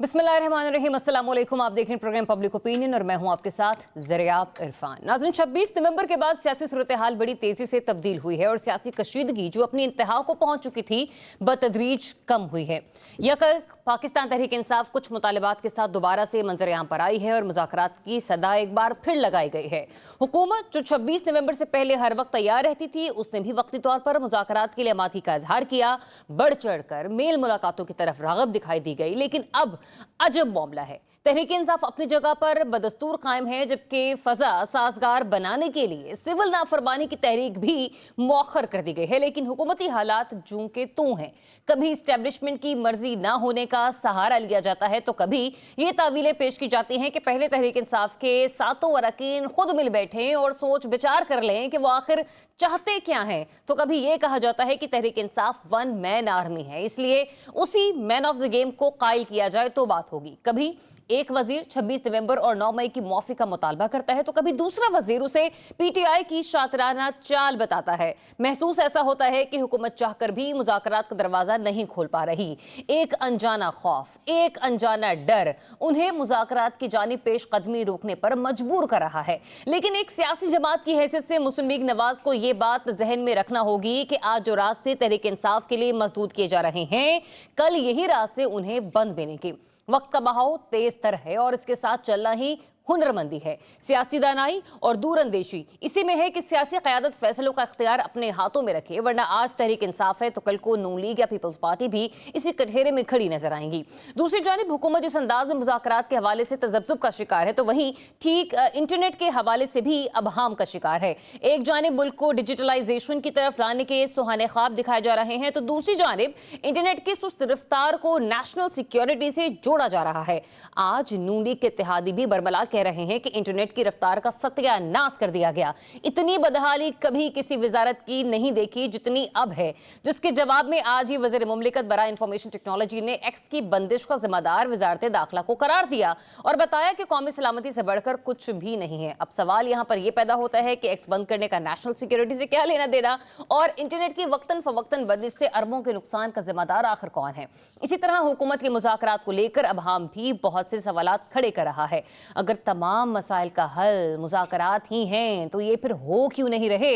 बिस्मिल्लाहिर्रहमानिर्रहीम, अस्सलाम वालेकुम। आप देख रहे हैं प्रोग्राम पब्लिक ओपिनियन और मैं हूं आपके साथ ज़रियाब इरफान। नाज़रीन, 26 नवंबर के बाद सियासी सूरत हाल बड़ी तेजी से तब्दील हुई है और सियासी कशीदगी जो अपनी इंतहा को पहुंच चुकी थी बतदरीज कम हुई है। यकल पाकिस्तान तहरीक इंसाफ कुछ मुतालिबात के साथ दोबारा से मंजर आम पर आई है और मुज़ाकरात की सदा एक बार फिर लगाई गई है। हुकूमत जो 26 नवंबर से पहले हर वक्त तैयार रहती थी, उसने भी वक्ती तौर पर मुज़ाकरात के लिए आमादी का इजहार किया। बढ़ चढ़ कर मेल मुलाकातों की तरफ राग़ब दिखाई दी गई, लेकिन अब अजब मामला है। तहरीक इंसाफ अपनी जगह पर बदस्तूर कायम है, जबकि फजा साजगार बनाने के लिए सिविल नाफरमानी की तहरीक भी मौखर कर दी गई है। लेकिन हुकूमती हालात जूं के तूं हैं। कभी इस्टेब्लिशमेंट की मर्जी ना होने का सहारा लिया जाता है, तो कभी ये तावीलें पेश की जाती हैं कि पहले तहरीक इंसाफ के सातों अरकान खुद मिल बैठें और सोच विचार कर लें कि वो आखिर चाहते क्या हैं। तो कभी ये कहा जाता है कि Tehreek Insaf one man army है, इसलिए उसी मैन ऑफ द गेम को कायल किया जाए तो बात होगी। कभी एक वजीर 26 नवंबर और 9 मई की मौफी का मुतालबा करता है, तो कभी दूसरा वजीर उसे पीटीआई की शातिराना चाल बताता है। महसूस ऐसा होता है कि हुकूमत चाहकर भी मुज़ाकरात का दरवाजा नहीं खोल पा रही। एक अनजाना खौफ, एक अनजाना डर उन्हें मुज़ाकरात की जानिब पेश कदमी रोकने पर मजबूर कर रहा है। लेकिन एक सियासी जमात की हैसियत से मुस्लिम लीग नवाज को ये बात जहन में रखना होगी कि आज जो रास्ते तहरीक इंसाफ के लिए मसदूद किए जा रहे हैं, कल यही रास्ते उन्हें बंद मिलेंगे। वक्त का बहाव तेज तर है और इसके साथ चलना ही हुनरमंदी है। सियासी दानाई और दूरअंदेशी इसी में है कि सियासी क़यादत फैसलों का इख्तियार अपने हाथों में रखे, वरना आज तहरीक इंसाफ है तो कल को नून लीग या पीपल्स पार्टी भी इसी कटघरे में खड़ी नजर आएंगी। दूसरी जानिब हुकूमत जिस अंदाज में मुज़ाकरात के हवाले से तजब्जुब का शिकार है, तो वहीं ठीक इंटरनेट के हवाले से भी अबहाम का शिकार है। एक जानिब मुल्क को डिजिटलाइजेशन की तरफ लाने के सुहाने ख्वाब दिखाए जा रहे हैं, तो दूसरी जानिब इंटरनेट की सुस्त रफ्तार को नेशनल सिक्योरिटी से जोड़ा जा रहा है। आज नून लीग के इत्तेहादी भी बरमला कह रहे हैं कि इंटरनेट की रफ्तार का सत्यानाश कर दिया गया। इतनी बदहाली कभी किसी वजारत की नहीं देखी जितनी अब है, जिसके जवाब में आज ही वज़ीर मुमलिकत बराए इंफॉर्मेशन टेक्नोलॉजी ने एक्स की बंदिश का जिम्मेदार वजारत दाखिला को करार दिया और बताया कि कौमी सलामती से बढ़कर कुछ भी नहीं है। अब सवाल यहाँ पर यह पैदा होता है कि एक्स बंद करने का नेशनल सिक्योरिटी से क्या लेना देना, और इंटरनेट की वक्तन फवक्तन बंदिश से अरबों के नुकसान का जिम्मेदार आखिर कौन है। इसी तरह हुकूमत के मुज़ाकरात को लेकर अबहाम भी बहुत से सवालात खड़े कर रहा है। अगर तमाम मसाइल का हल मुज़ाकरात ही हैं, तो ये फिर हो क्यों नहीं रहे?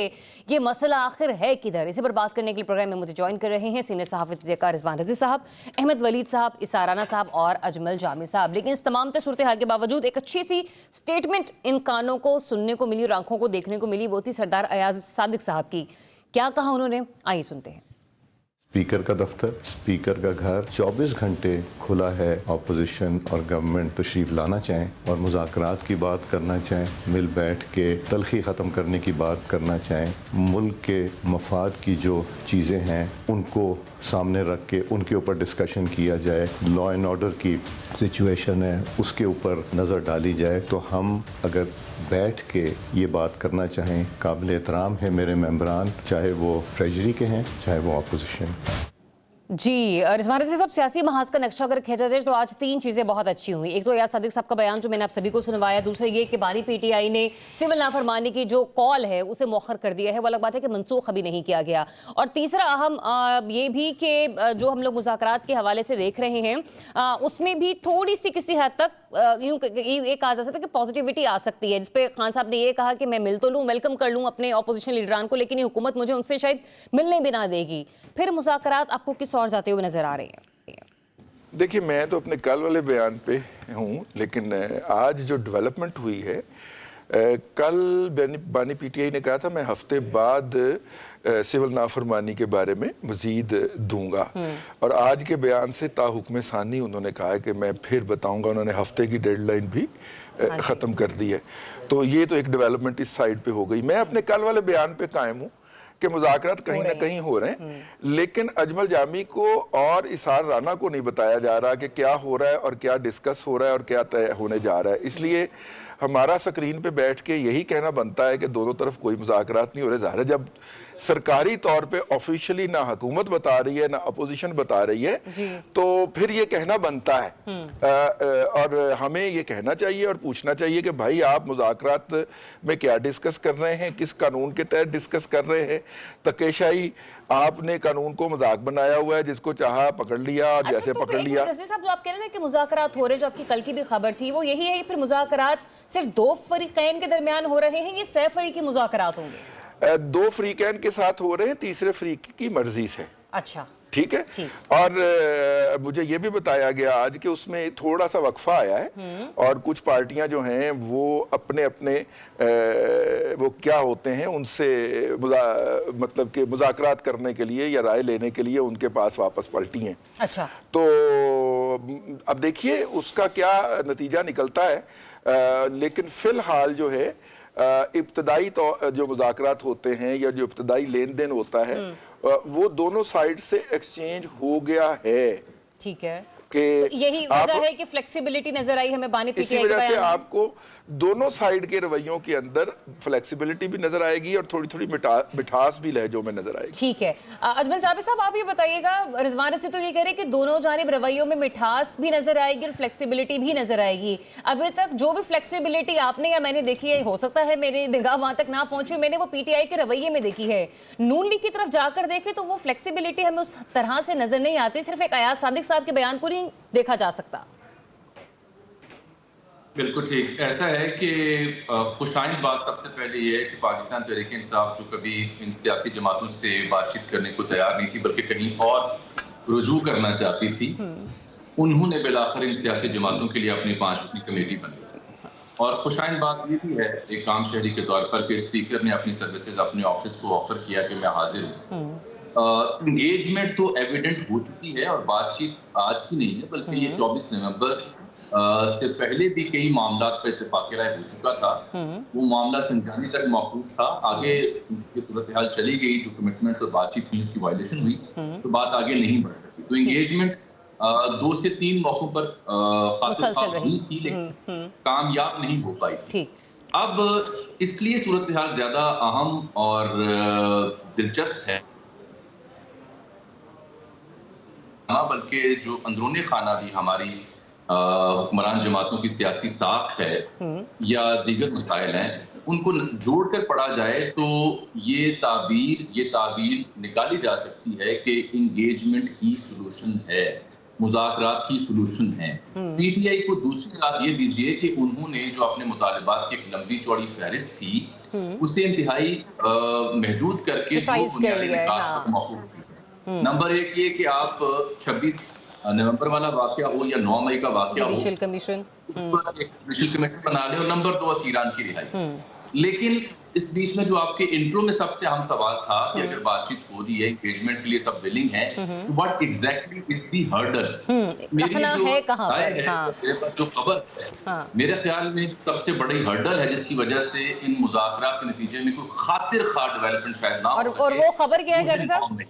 ये मसला आखिर है किधर? इसी पर बात करने के लिए प्रोग्राम में मुझे ज्वाइन कर रहे हैं सीनियर सहाफ़ी तज़किया रिजवान रज़ी साहब, अहमद वलीद साहब, इसार राना साहब और अजमल जामी साहब। लेकिन इस तमाम सूरत हाल के बावजूद एक अच्छी सी स्टेटमेंट इन कानों को सुनने को मिली और आंखों को देखने को मिली, वो थी सरदार अयाज सादिक साहब की। क्या कहा उन्होंने, आइए सुनते हैं। स्पीकर का दफ्तर, स्पीकर का घर 24 घंटे खुला है। अपोजिशन और गवर्नमेंट तशरीफ लाना चाहें और मुज़ाकरात की बात करना चाहें, मिल बैठ के तलखी ख़त्म करने की बात करना चाहें, मुल्क के मफाद की जो चीज़ें हैं उनको सामने रख के उनके ऊपर डिस्कशन किया जाए, लॉ एंड ऑर्डर की सिचुएशन है उसके ऊपर नज़र डाली जाए, तो हम अगर बैठ के ये बात करना चाहें, काबिल एहतराम है मेरे मेंबरान, चाहे वो ट्रेजरी के हैं चाहे वो अपोजिशन। जी रिजवान रज़ी साहब, सियासी महाज का नक्शा अगर खींचा जाए तो आज तीन चीज़ें बहुत अच्छी हुई। एक तो अयाज सादिक साहब का बयान जो मैंने आप सभी को सुनवाया, दूसरा ये कि बानी पीटीआई ने सिविल नाफरमानी की जो कॉल है उसे मौखर कर दिया है, वो अलग बात है कि मनसूख अभी नहीं किया गया। और तीसरा अहम ये भी कि जो हम लोग मुज़ाकरात के हवाले से देख रहे हैं उसमें भी थोड़ी सी किसी हद तक यूँ ये कहा जा सकता है कि पॉजिटिविटी आ सकती है, जिसपे खान साहब ने ये कहा कि मैं मिल तो लूँ, वेलकम कर लूँ अपने अपोजिशन लीडरान को, लेकिन ये हुकूमत मुझे उनसे शायद मिलने भी ना देगी। फिर मुज़ाकरात आपको किस और जाते हुए नजर आ रहे हैं? देखिए, मैं तो अपने कल वाले बयान पे हूँ, लेकिन आज जो डेवलपमेंट हुई है, कल बानी पीटीआई ने कहा था मैं हफ्ते बाद सिविल नाफरमानी के बारे में मजीद दूंगा, और आज के बयान से ताहुक्म सानी उन्होंने कहा है कि मैं फिर बताऊंगा। उन्होंने हफ्ते की डेडलाइन भी ख़त्म कर दी है। तो ये तो एक डेवलपमेंट इस साइड पे हो गई। मैं अपने कल वाले बयान पे कायम हूँ कि मुज़ाकरात कहीं ना कहीं हो रहे हैं, लेकिन अजमल जामी को और इसार राना को नहीं बताया जा रहा कि क्या हो रहा है और क्या डिस्कस हो रहा है और क्या तय होने जा रहा है। इसलिए हमारा स्क्रीन पे बैठ के यही कहना बनता है कि दोनों तरफ कोई मुज़ाकरात नहीं हो रहे। ज़ाहिर है जब सरकारी तौर पे ऑफिशियली ना हुकूमत बता रही है ना अपोजिशन बता रही है, तो फिर ये कहना बनता है और हमें ये कहना चाहिए और पूछना चाहिए कि भाई आप मुज़ाकरात में क्या डिस्कस कर रहे हैं, किस कानून के तहत डिस्कस कर रहे हैं। तकेशाई آپ نے قانون کو مذاق بنایا ہوا ہے, جس کو چاہا پکڑ لیا اور جیسے پکڑ لیا. رضی صاحب جو آپ کہہ رہے ہیں کہ مذاکرات ہو رہے ہیں, جو آپ کی کل کی بھی خبر تھی وہ یہی ہے کہ پھر مذاکرات صرف 2 فریقین کے درمیان ہو رہے ہیں, یہ 6 فریقی مذاکرات ہوں گے؟ 2 فریقین کے ساتھ ہو رہے ہیں, تیسرے فریق کی مرضی سے. اچھا ٹھیک ہے. اور مجھے یہ بھی بتایا گیا آج کہ اس میں تھوڑا سا وقفہ آیا ہے, اور کچھ پارٹیاں جو ہیں وہ اپنے وہ کیا ہوتے ہیں ان سے مطلب کہ مذاکرات کرنے کے لیے یا رائے لینے کے لیے ان کے پاس واپس پلٹی ہیں. اچھا, تو اب دیکھیے اس کا کیا نتیجہ نکلتا ہے, لیکن فی الحال جو ہے ابتدائی جو مذاکرات ہوتے ہیں یا جو ابتدائی لین دین ہوتا ہے وہ دونوں سائیڈ سے ایکسچینج ہو گیا ہے. ٹھیک ہے, کہ یہی وجہ ہے کہ فلیکسیبلٹی نظر آئی ہمیں بانی پی ٹی آئی کے بیان میں. اسی وجہ سے آپ کو دونوں سائیڈ کے رویوں کے اندر فلیکسیبلٹی بھی نظر آئے گی اور تھوڑی تھوڑی مٹھاس بھی لہجوں میں نظر آئے گی. ٹھیک ہے, اجمل جابر صاحب آپ یہ بتائیے گا, رضوان رضی تو یہ کہہ رہے کہ دونوں جانب رویوں میں مٹھاس بھی نظر آئے گی اور فلیکسیبلٹی بھی نظر آئے گی. ابھی تک جو بھی فلیکسیبلٹی آپ نے یا میں نے دیکھی ہے, ہو سکتا ہے میری نگاہ وہاں تک نہ پہنچی, میں نے وہ پی ٹی آئی کے رویے میں دیکھی ہے. نون لیگ کی طرف جا کر دیکھیں تو وہ فلیکسیبلٹی ہمیں اس طرح سے نظر نہیں آتی, صرف ایک ایاز صادق صاحب کے بیان کو نہیں دیکھا جا سکتا. بالکل ٹھیک. ایسا ہے کہ خوش آئند بات سب سے پہلے یہ ہے کہ پاکستان تحریک انصاف جو کبھی ان سیاسی جماعتوں سے بات چیت کرنے کو تیار نہیں تھی بلکہ کہیں اور رجوع کرنا چاہتی تھی, انہوں نے بالآخر ان سیاسی جماعتوں کے لیے اپنی 5 رکنی کمیٹی بنائی. اور خوش آئند بات یہ بھی ہے ایک عام شہری کے طور پر کہ اسپیکر نے اپنی سروسز اپنے آفس کو آفر کیا کہ میں حاضر ہوں. انگیجمنٹ تو ایویڈنٹ ہو چکی ہے, اور بات چیت آج کی نہیں ہے بلکہ یہ 24 نومبر سے پہلے بھی کئی معاملات پہ اتفاق رائے ہو چکا تھا. وہ معاملہ سنجانی تک موقوف تھا, آگے کی صورتحال چلی گئی, جو کمٹمنٹس اور بات چیت ہوئی اس کی وائلیشن ہوئی تو بات آگے نہیں بڑھ سکی. تو انگیجمنٹ 2 سے 3 موقعوں پر خاصر ہوئی تھی لیکن کامیاب نہیں ہو پائی تھی. اب اس لیے صورتحال زیادہ اہم اور دلچسپ ہے, بلکہ جو اندرون خانہ بھی ہماری حکمران جماعتوں کی سیاسی ساکھ ہے یا دیگر مسائل ہیں, ان کو جوڑ کر پڑھا جائے تو یہ تعبیر نکالی جا سکتی ہے کہ انگیجمنٹ ہی سلوشن ہے, مذاکرات ہی سلوشن ہے. پی ٹی آئی کو دوسری بات یہ دیجئے کہ انہوں نے جو اپنے مطالبات کی ایک لمبی چوڑی فہرست تھی اسے انتہائی محدود کر کے دو بنیادی نکات پر موقوف کی. نمبر 1 یہ کہ آپ 26 نومبر والا واقعہ ہو یا 9 مئی کا واقعہ ہو, جوڈیشل کمیشن اس پر ایک جوڈیشل کمیشن بنا لیں, اور نمبر 2 اسیران کی رہائی. لیکن اس بیچ میں جو آپ کے انٹرو میں سب سے اہم سوال تھا کہ اگر بات چیت ہو رہی ہے, انگیجمنٹ کے لیے سب ولنگ ہیں, what exactly is the hurdle. میری جو خبر ہے میرے خیال میں سب سے بڑی ہرڈل ہے جس کی وجہ سے ان مذاکرات کے نتیجے میں کوئی خاطر خواہ ڈیولپمنٹ شاید نہ ہو سکے. اور وہ خبر کیا ہے جابر صاحب؟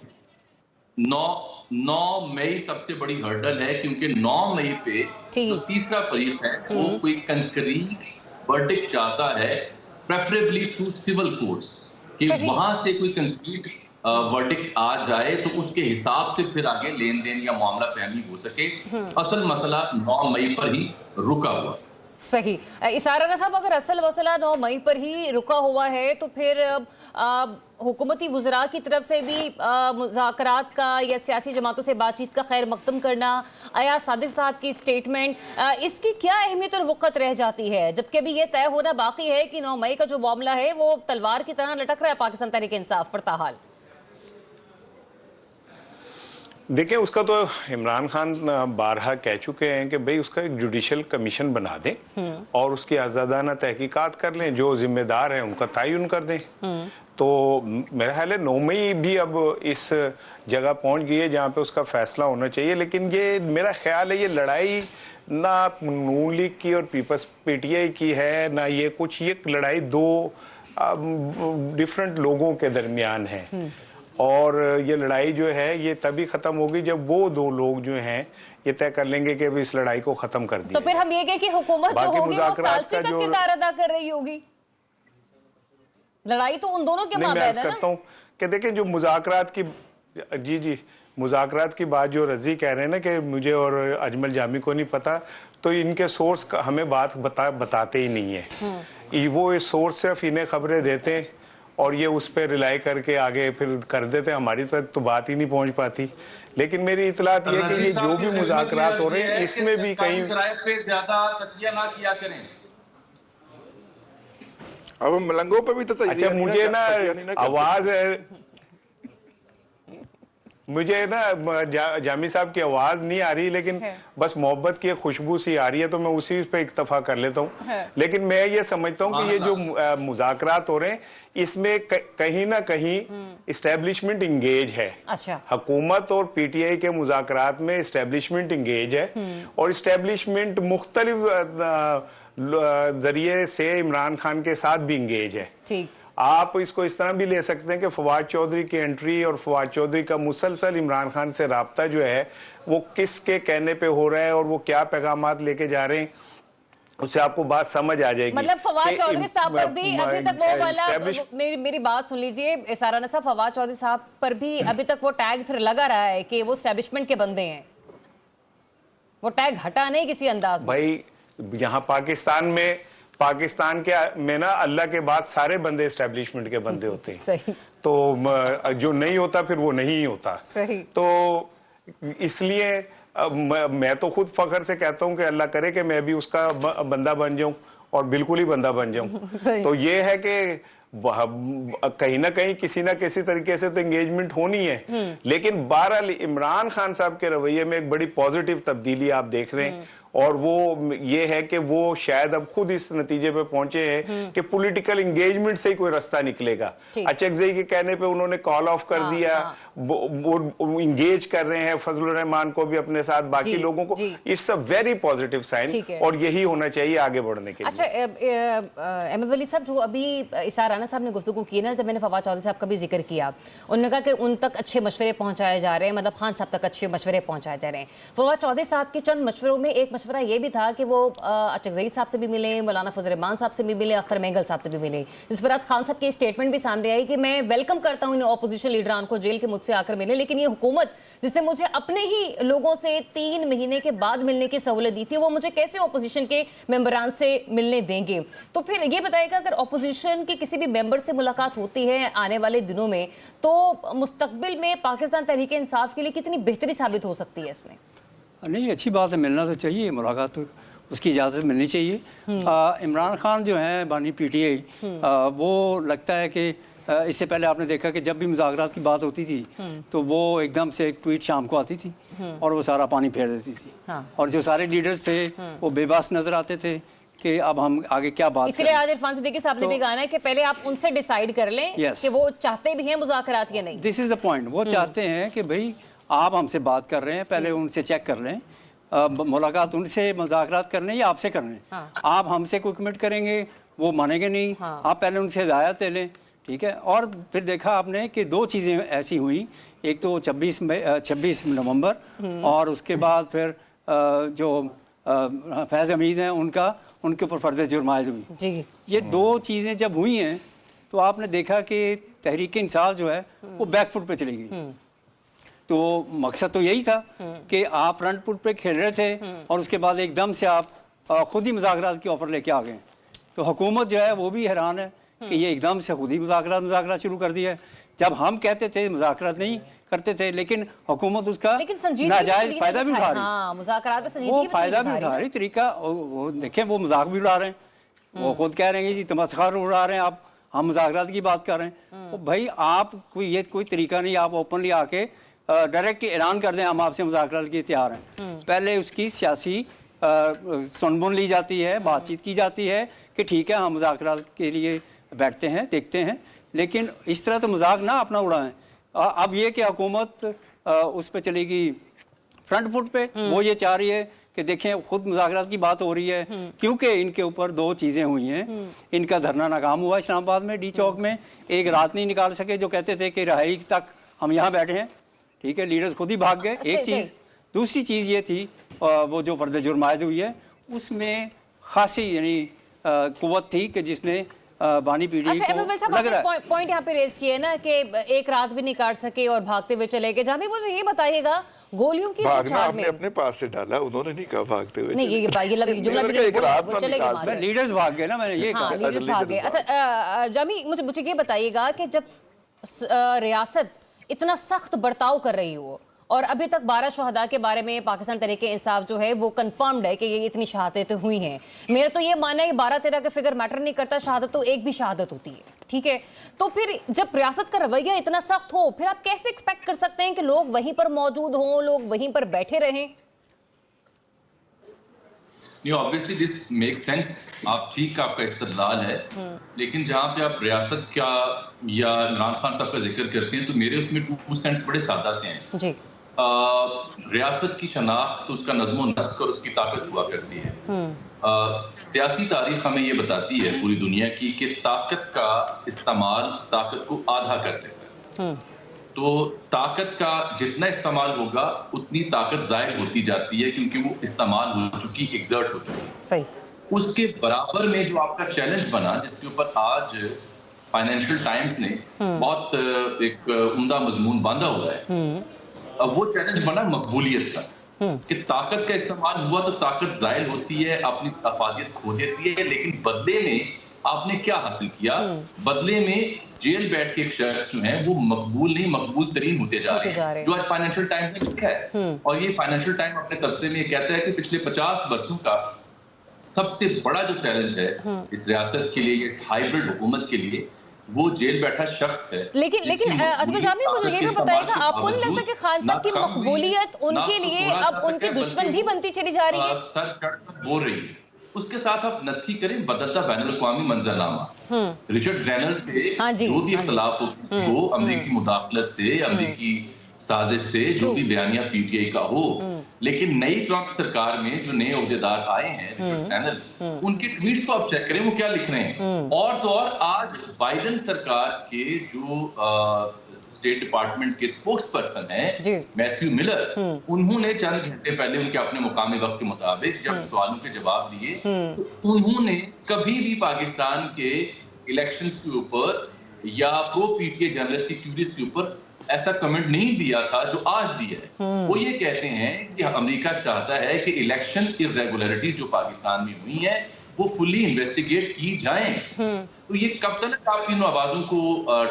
9 مئی سب سے بڑی ہرڈل ہے, کیونکہ 9 مئی پہ جو تیسرا فریق ہے وہ کوئی کنکریٹ ورڈکٹ چاہتا ہے, پریفریبلی تھرو سیول کورٹس, کہ وہاں سے کوئی کنکریٹ ورڈکٹ آ جائے تو اس کے حساب سے پھر آگے لین دین یا معاملہ فہمی ہو سکے. اصل مسئلہ 9 مئی پر ہی رکا ہوا. صحیح. اسارہ صاحب, اگر اصل مسئلہ 9 مئی پر ہی رکا ہوا ہے تو پھر حکومتی وزراء کی طرف سے بھی مذاکرات کا یا سیاسی جماعتوں سے بات چیت کا خیر مقدم کرنا, ایاز صادق صاحب کی سٹیٹمنٹ, اس کی کیا اہمیت اور وقت رہ جاتی ہے, جبکہ ابھی یہ طے ہونا باقی ہے کہ 9 مئی کا جو معاملہ ہے وہ تلوار کی طرح لٹک رہا ہے پاکستان تحریک انصاف پر تاحال. دیکھیں, اس کا تو عمران خان بارہا کہہ چکے ہیں کہ بھئی اس کا ایک جوڈیشل کمیشن بنا دیں اور اس کی آزادانہ تحقیقات کر لیں, جو ذمہ دار ہیں ان کا تعین کر دیں. تو میرا خیال ہے 9 مئی بھی اب اس جگہ پہنچ گئی ہے جہاں پہ اس کا فیصلہ ہونا چاہیے. لیکن یہ میرا خیال ہے یہ لڑائی نہ نون لیگ کی اور پیپلز پی ٹی آئی کی ہے, نہ یہ کچھ, یہ لڑائی 2 ڈیفرنٹ لوگوں کے درمیان ہے. اور یہ لڑائی جو ہے یہ تبھی ختم ہوگی جب وہ 2 لوگ جو ہیں یہ طے کر لیں گے کہ اس لڑائی کو ختم کر دیا. تو پھر ہم یہ کہیں کہ حکومت جو ہوگی وہ ثالثی کا کردار ادا کر رہی ہوگی, لڑائی تو ان دونوں کے مابین ہے نا. کرتا ہوں کہ دیکھیں جو مذاکرات کی مذاکرات کی بات جو رضی کہہ رہے ہیں نا کہ مجھے اور اجمل جامی کو نہیں پتا, تو ان کے سورس ہمیں بات بتاتے ہی نہیں ہیں. وہ سورس صرف انہیں خبریں دیتے ہیں और ये उस पर रिलाई करके आगे फिर कर देते, हमारी तक तो बात ही नहीं पहुंच पाती। लेकिन मेरी इतलात ये कि ये जो भी मुज़ाकरात हो रहे हैं इसमें भी कहीं पे ज्यादा तकिया ना किया करें। अब मलंगों पे भी तो अच्छा, मुझे ना आवाज मुझे ना जामी साहब की आवाज नहीं आ रही, लेकिन बस मोहब्बत की खुशबू सी आ रही है, तो मैं उसी पे इक्तफा कर लेता हूँ। लेकिन मैं ये समझता हूँ कि ये जो मुज़ाकरात हो रहे हैं इसमें कहीं ना कहीं इस्टेब्लिशमेंट इंगेज है। अच्छा, हुकूमत और पीटीआई के मुज़ाकरात में इस्टेब्लिशमेंट इंगेज है, और इस्टेब्लिशमेंट मुख्तलिफ जरिए से इमरान खान के साथ भी इंगेज है। ठीक, आप इसको इस तरह भी ले सकते हैं कि फवाद चौधरी की एंट्री और फवाद चौधरी का मुसलसल इमरान खान से राब्ता जो है वो किसके कहने पे हो रहा है और वो क्या पैगामात लेके जा रहे हैं, उससे आपको बात समझ आ जाएगी। मतलब फवाद चौधरी साहब पर भी अभी तक वो वाला, मेरी बात सुन लीजिए साराना साहब, फवाद चौधरी साहब पर भी अभी तक वो टैग फिर लगा रहा है कि वो एस्टेब्लिशमेंट के बंदे हैं, वो टैग हटा नहीं किसी अंदाज में। भाई यहाँ पाकिस्तान में ना अल्लाह के बाद सारे बंदे एस्टेब्लिशमेंट के बंदे होते हैं। सही। तो जो नहीं होता फिर वो नहीं होता। सही। तो इसलिए मैं तो खुद फख्र से कहता हूं कि अल्लाह करे कि मैं भी उसका बंदा बन जाऊं, और बिल्कुल ही बंदा बन जाऊं। तो ये है कि कहीं ना कहीं किसी ना किसी तरीके से तो एंगेजमेंट होनी है, लेकिन बहरहाल इमरान खान साहब के रवैये में एक बड़ी पॉजिटिव तब्दीली आप देख रहे हैं, और वो ये है कि वो शायद अब खुद इस नतीजे पे पहुंचे हैं कि पॉलिटिकल एंगेजमेंट से ही कोई रास्ता निकलेगा। अचकज़ई के कहने पे उन्होंने कॉल ऑफ कर दिया, वो इंगेज कर रहे हैं फजलुर रहमान को भी अपने साथ, बाकी लोगों को। It's a very positive sign, और यही होना चाहिए आगे बढ़ने के लिए। अच्छा, अहमद वली साहब, जो अभी इसार राना साहब ने गुफ्तगू की ना, जब मैंने फवाद चौधरी साहब का भी जिक्र किया, उन्होंने कहा कि उन तक अच्छे मशवरे पहुंचाए जा रहे हैं, मतलब खान साहब तक अच्छे मशवरे पहुंचाए जा रहे हैं। फवाद चौधरी साहब के चंद मशवरों में एक मशवरा ये भी था कि वो अचकज़ई साहब से भी मिले, मौलाना फजल रहमान साहब से भी मिले, अख्तर मेंगल साहब से भी मिले, जिस पर आज खान साहब की स्टेटमेंट भी सामने आई कि मैं वेलकम करता हूं इन ऑपोजिशन लीडरान को जेल के मुझसे आकर मिले, लेकिन ये हुकूमत जिसने मुझे अपने ही लोगों से 3 महीने के बाद मिलने की सहूलत दी थी, वो मुझे कैसे ऑपोजिशन के मेंबरान से मिलने देंगे। तो फिर ये बताइएगा, अगर ऑपोजिशन के किसी भी मेंबर से मुलाकात होती है आने वाले दिनों में, तो मुस्तकबिल में पाकिस्तान तहरीक इंसाफ के लिए कितनी बेहतरी साबित हो सकती है इसमें? नहीं, अच्छी बात है, मिलना तो चाहिए, मुलाकात तो उसकी इजाज़त मिलनी चाहिए। इमरान खान जो है बानी पीटीआई, वो लगता है कि इससे पहले आपने देखा कि जब भी मुज़ाकरात की बात होती थी तो वो एकदम से एक ट्वीट शाम को आती थी और वो सारा पानी फेर देती थी। और जो सारे लीडर्स थे वो बेबस नजर आते थे कि अब हम आगे क्या बात करें। इसलिए आज इरफान सिद्दीकी साहब ने भी कहा है कि पहले आप उनसे डिसाइड कर लें कि वो चाहते भी हैं मुज़ाकरात या नहीं। दिस इज़ द पॉइंट, वो चाहते हैं कि भाई आप हमसे बात कर रहे हैं, पहले उनसे चेक कर लें, मुलाकात उनसे मुज़ाकरात करने या आपसे करने। आप हमसे कोई कमिट करेंगे वो मानेंगे नहीं, आप पहले उनसे हिदायत ले लें, ठीक है। और फिर देखा आपने कि 2 चीज़ें ऐसी हुई, एक तो 26 नवंबर और उसके बाद फिर जो फैज़ हमीद हैं उनके ऊपर फर्द जुर्म आयद हुई जी। ये 2 चीज़ें जब हुई हैं तो आपने देखा कि तहरीक इंसाफ जो है वो बैकफुट पे चली गई। तो मकसद तो यही था कि आप फ्रंट फुट पे खेल रहे थे और उसके बाद एकदम से आप खुद ही मुज़ाकरात की ऑफर लेके आ गए। तो हुकूमत जो है वो भी हैरान है कि ये एकदम से खुद ही मुज़ाकरात शुरू कर दिया है। जब हम कहते थे मुज़ाकरात नहीं करते थे, लेकिन हुकूमत उसका नाजायज़ फ़ायदा भी उठा रही, वो फ़ायदा भी उठा रही तरीका। वो देखें, वो मजाक भी उड़ा रहे हैं, वो खुद कह रहे हैं जी तमस्खर उड़ा रहे हैं आप, हम मुज़ाकरात की बात कर रहे हैं। तो भाई आप कोई तरीका नहीं, आप ओपनली आके डायरेक्ट ऐलान कर दें हम आपसे मुज़ाकरात के तैयार हैं। पहले उसकी सियासी सुनबुन ली जाती है, बातचीत की जाती है कि ठीक है हम मुज़ाकरात के लिए बैठते हैं, देखते हैं, लेकिन इस तरह तो मजाक ना अपना उड़ाएं। अब ये कि हुकूमत उस पर चलेगी फ्रंट फुट पे, वो ये चाह रही है कि देखें खुद मुज़ाकरात की बात हो रही है, क्योंकि इनके ऊपर 2 चीज़ें हुई हैं। इनका धरना नाकाम हुआ इस्लामाबाद में, डी चौक में, एक रात नहीं निकाल सके, जो कहते थे कि रहाई तक हम यहाँ बैठे हैं, ठीक है, लीडर्स खुद ही भाग गए, एक चीज़। दूसरी चीज़ ये थी वो जो फर्द जुर्म आयद हुई है उसमें खासी यानी कुव्वत थी कि जिसने बानी पीढ़ी अच्छा को एमएल साहब लग रहा है। आपने पॉइंट यहाँ पे रेज किया है ना कि एक रात भी नहीं काट सके और भागते हुए चले गए। जामी मुझे ये बताइएगा गोलियों की भागना बौछार आपने में अपने पास से डाला, उन्होंने नहीं कहा भागते हुए नहीं, ये जुमला मैंने भी कहा एक बोला, रात वो ना चले गए निकाल वहाँ सकते। से। लीडर्स भाग गए ना, मैंने ये हाँ कहा। लीडर्स भाग गए। अच्छा जामी मुझे ये बताइएगा कि जब रियासत इतना सख्त बर्ताव कर रही हो और अभी तक 12 शहदा के बारे में पाकिस्तान तहरीक इंसाफ जो है वो कंफर्म्ड है कि ये इतनी शहादतें हुई हैं। मेरा तो ये मानना है कि 12-13 का फिगर मैटर नहीं करता, शहादत तो एक भी शहादत होती है, ठीक है। तो फिर जब रियासत का रवैया इतना सख्त हो, फिर आप कैसे एक्सपेक्ट कर सकते हैं कि लोग वहीं पर मौजूद हों, लोग वहीं पर बैठे रहें? ऑब्वियसली दिस मेक सेंस, आप ठीक का आपका इस्तदलाल है, लेकिन जहाँ पे आप रियासत का या इमरान खान साहब का जिक्र करते हैं तो मेरे उसमें टू सेंस बड़े सादा से हैं जी। रियासत की शनाख्त, उसका नज़्म नस्क और उसकी ताकत हुआ करती है। सियासी तारीख हमें ये बताती है पूरी दुनिया की कि ताकत का इस्तेमाल ताकत को आधा कर देता है। तो ताकत का जितना इस्तेमाल होगा उतनी ताकत ज़ाहिर होती जाती है क्योंकि वो इस्तेमाल हो चुकी, एग्जर्ट हो चुकी। सही। अब उसके बराबर में जो आपका चैलेंज बना, जिसके ऊपर आज फाइनेंशियल टाइम्स ने बहुत एक उम्दा मजमून बांधा हुआ है, अब वो चैलेंज बना मकबूलियत का कि ताकत का इस्तेमाल हुआ तो ताकत जाहिर होती है, अपनी अफादियत खो देती है, लेकिन बदले में आपने क्या हासिल किया? बदले में जेल बैठ के एक शख्स जो है वो मकबूल नहीं मकबूल तरीन होते जा रहे हैं, जो आज फाइनेंशियल टाइम ने लिखा है। और ये फाइनेंशियल टाइम अपने तबसरे में कहता है कि पिछले 50 वर्षों का सबसे बड़ा जो चैलेंज है इस रियासत के लिए, इस हाइब्रिड हुकूमत के लिए, वो जेल बैठा शख्स है। लेकिन अजमल जामी मुझे ये भी बताइएगा, आपको नहीं लगता कि खान साहब की मकबूलियत उनके लिए अब उनकी दुश्मन भी बनती चली जा रही है? सर चढ़कर बोल रही है। उसके साथ आप नथी करें बदलता बैनुल-अक़वामी मंजरनामा। रिचर्ड ग्रैनल से जो भी इख्तलाफ हो, अमेरिकी मुदाखलत से, अमेरिकी साजिश से, जो भी बयानिया पीटीआई का हो, लेकिन नई ट्रंप सरकार में जो नए ओहदेदार आए हैं, रिचर्ड ग्रैनल, उनके ट्वीट्स को आप चेक करें, वो क्या लिख रहे हैं। और तो और आज बाइडेन सरकार के जो स्टेट डिपार्टमेंट के स्पोक्स पर्सन है मैथ्यू मिलर, उन्होंने चंद घंटे पहले उनके अपने मुकामी वक्त के मुताबिक जब सवालों के जवाब दिए तो उन्होंने कभी भी पाकिस्तान के इलेक्शन के ऊपर या प्रो पीटीआई जर्नलिस्ट की क्यूरीज के ऊपर ऐसा कमेंट नहीं दिया था जो आज दिया है। वो ये कहते हैं कि अमेरिका चाहता है कि इलेक्शन इरेगुलरिटीज जो पाकिस्तान में हुई है वो फुल्ली इन्वेस्टिगेट की जाएं। तो ये कब तक आप इन आवाजों को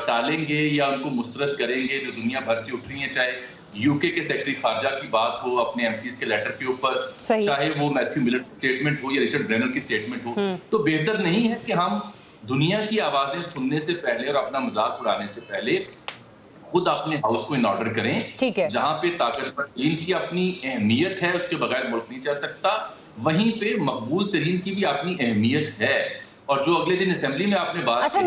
टालेंगे या उनको मुस्तरद करेंगे जो दुनिया भर से उठ रही हैं, चाहे यूके के सेक्रेटरी खारजा की बात हो अपने एमपीज के लेटर के ऊपर, चाहे वो मैथ्यू मिलर की स्टेटमेंट हो या रिचर्ड ग्रैनल की स्टेटमेंट हो। तो बेहतर नहीं है कि हम दुनिया की आवाजें सुनने से पहले और अपना मजाक उड़ाने से पहले खुद अपने हाउस को इन ऑर्डर करें, ठीक है। जहां पे ताकतवर तरीन की अपनी अहमियत है, उसके बगैर मुल्क नहीं चल सकता, वहीं पे मकबूल तरीन की भी अपनी अहमियत है। और जो अगले दिन असेंबली में आपने बात अच्छा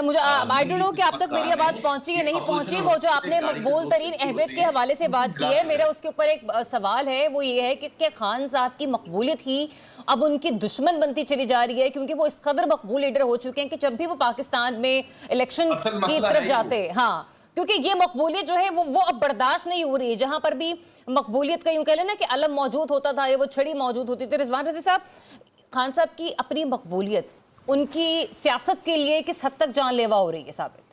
मुझे आई डोंट नो कि अब तक मेरी आवाज पहुंची है नहीं पहुंची, वो जो आपने मकबूल तरीन अहमियत के हवाले से बात की है, मेरा उसके ऊपर एक सवाल है, वो ये है कि खान साहब की मकबूलियत ही अब उनकी दुश्मन बनती चली जा रही है, क्योंकि वो इस कदर मकबूल लीडर हो चुके हैं कि जब भी वो पाकिस्तान में इलेक्शन की तरफ जाते हैं, हाँ, क्योंकि ये मकबूलियत जो है वो अब बर्दाश्त नहीं हो रही है। जहां पर भी मकबूलियत का यूं कह लेना कि अलम मौजूद होता था या वो छड़ी मौजूद होती थी। रिजवान रज़ी साहब, खान साहब की अपनी मकबूलियत उनकी सियासत के लिए किस हद तक जानलेवा हो रही है साबित?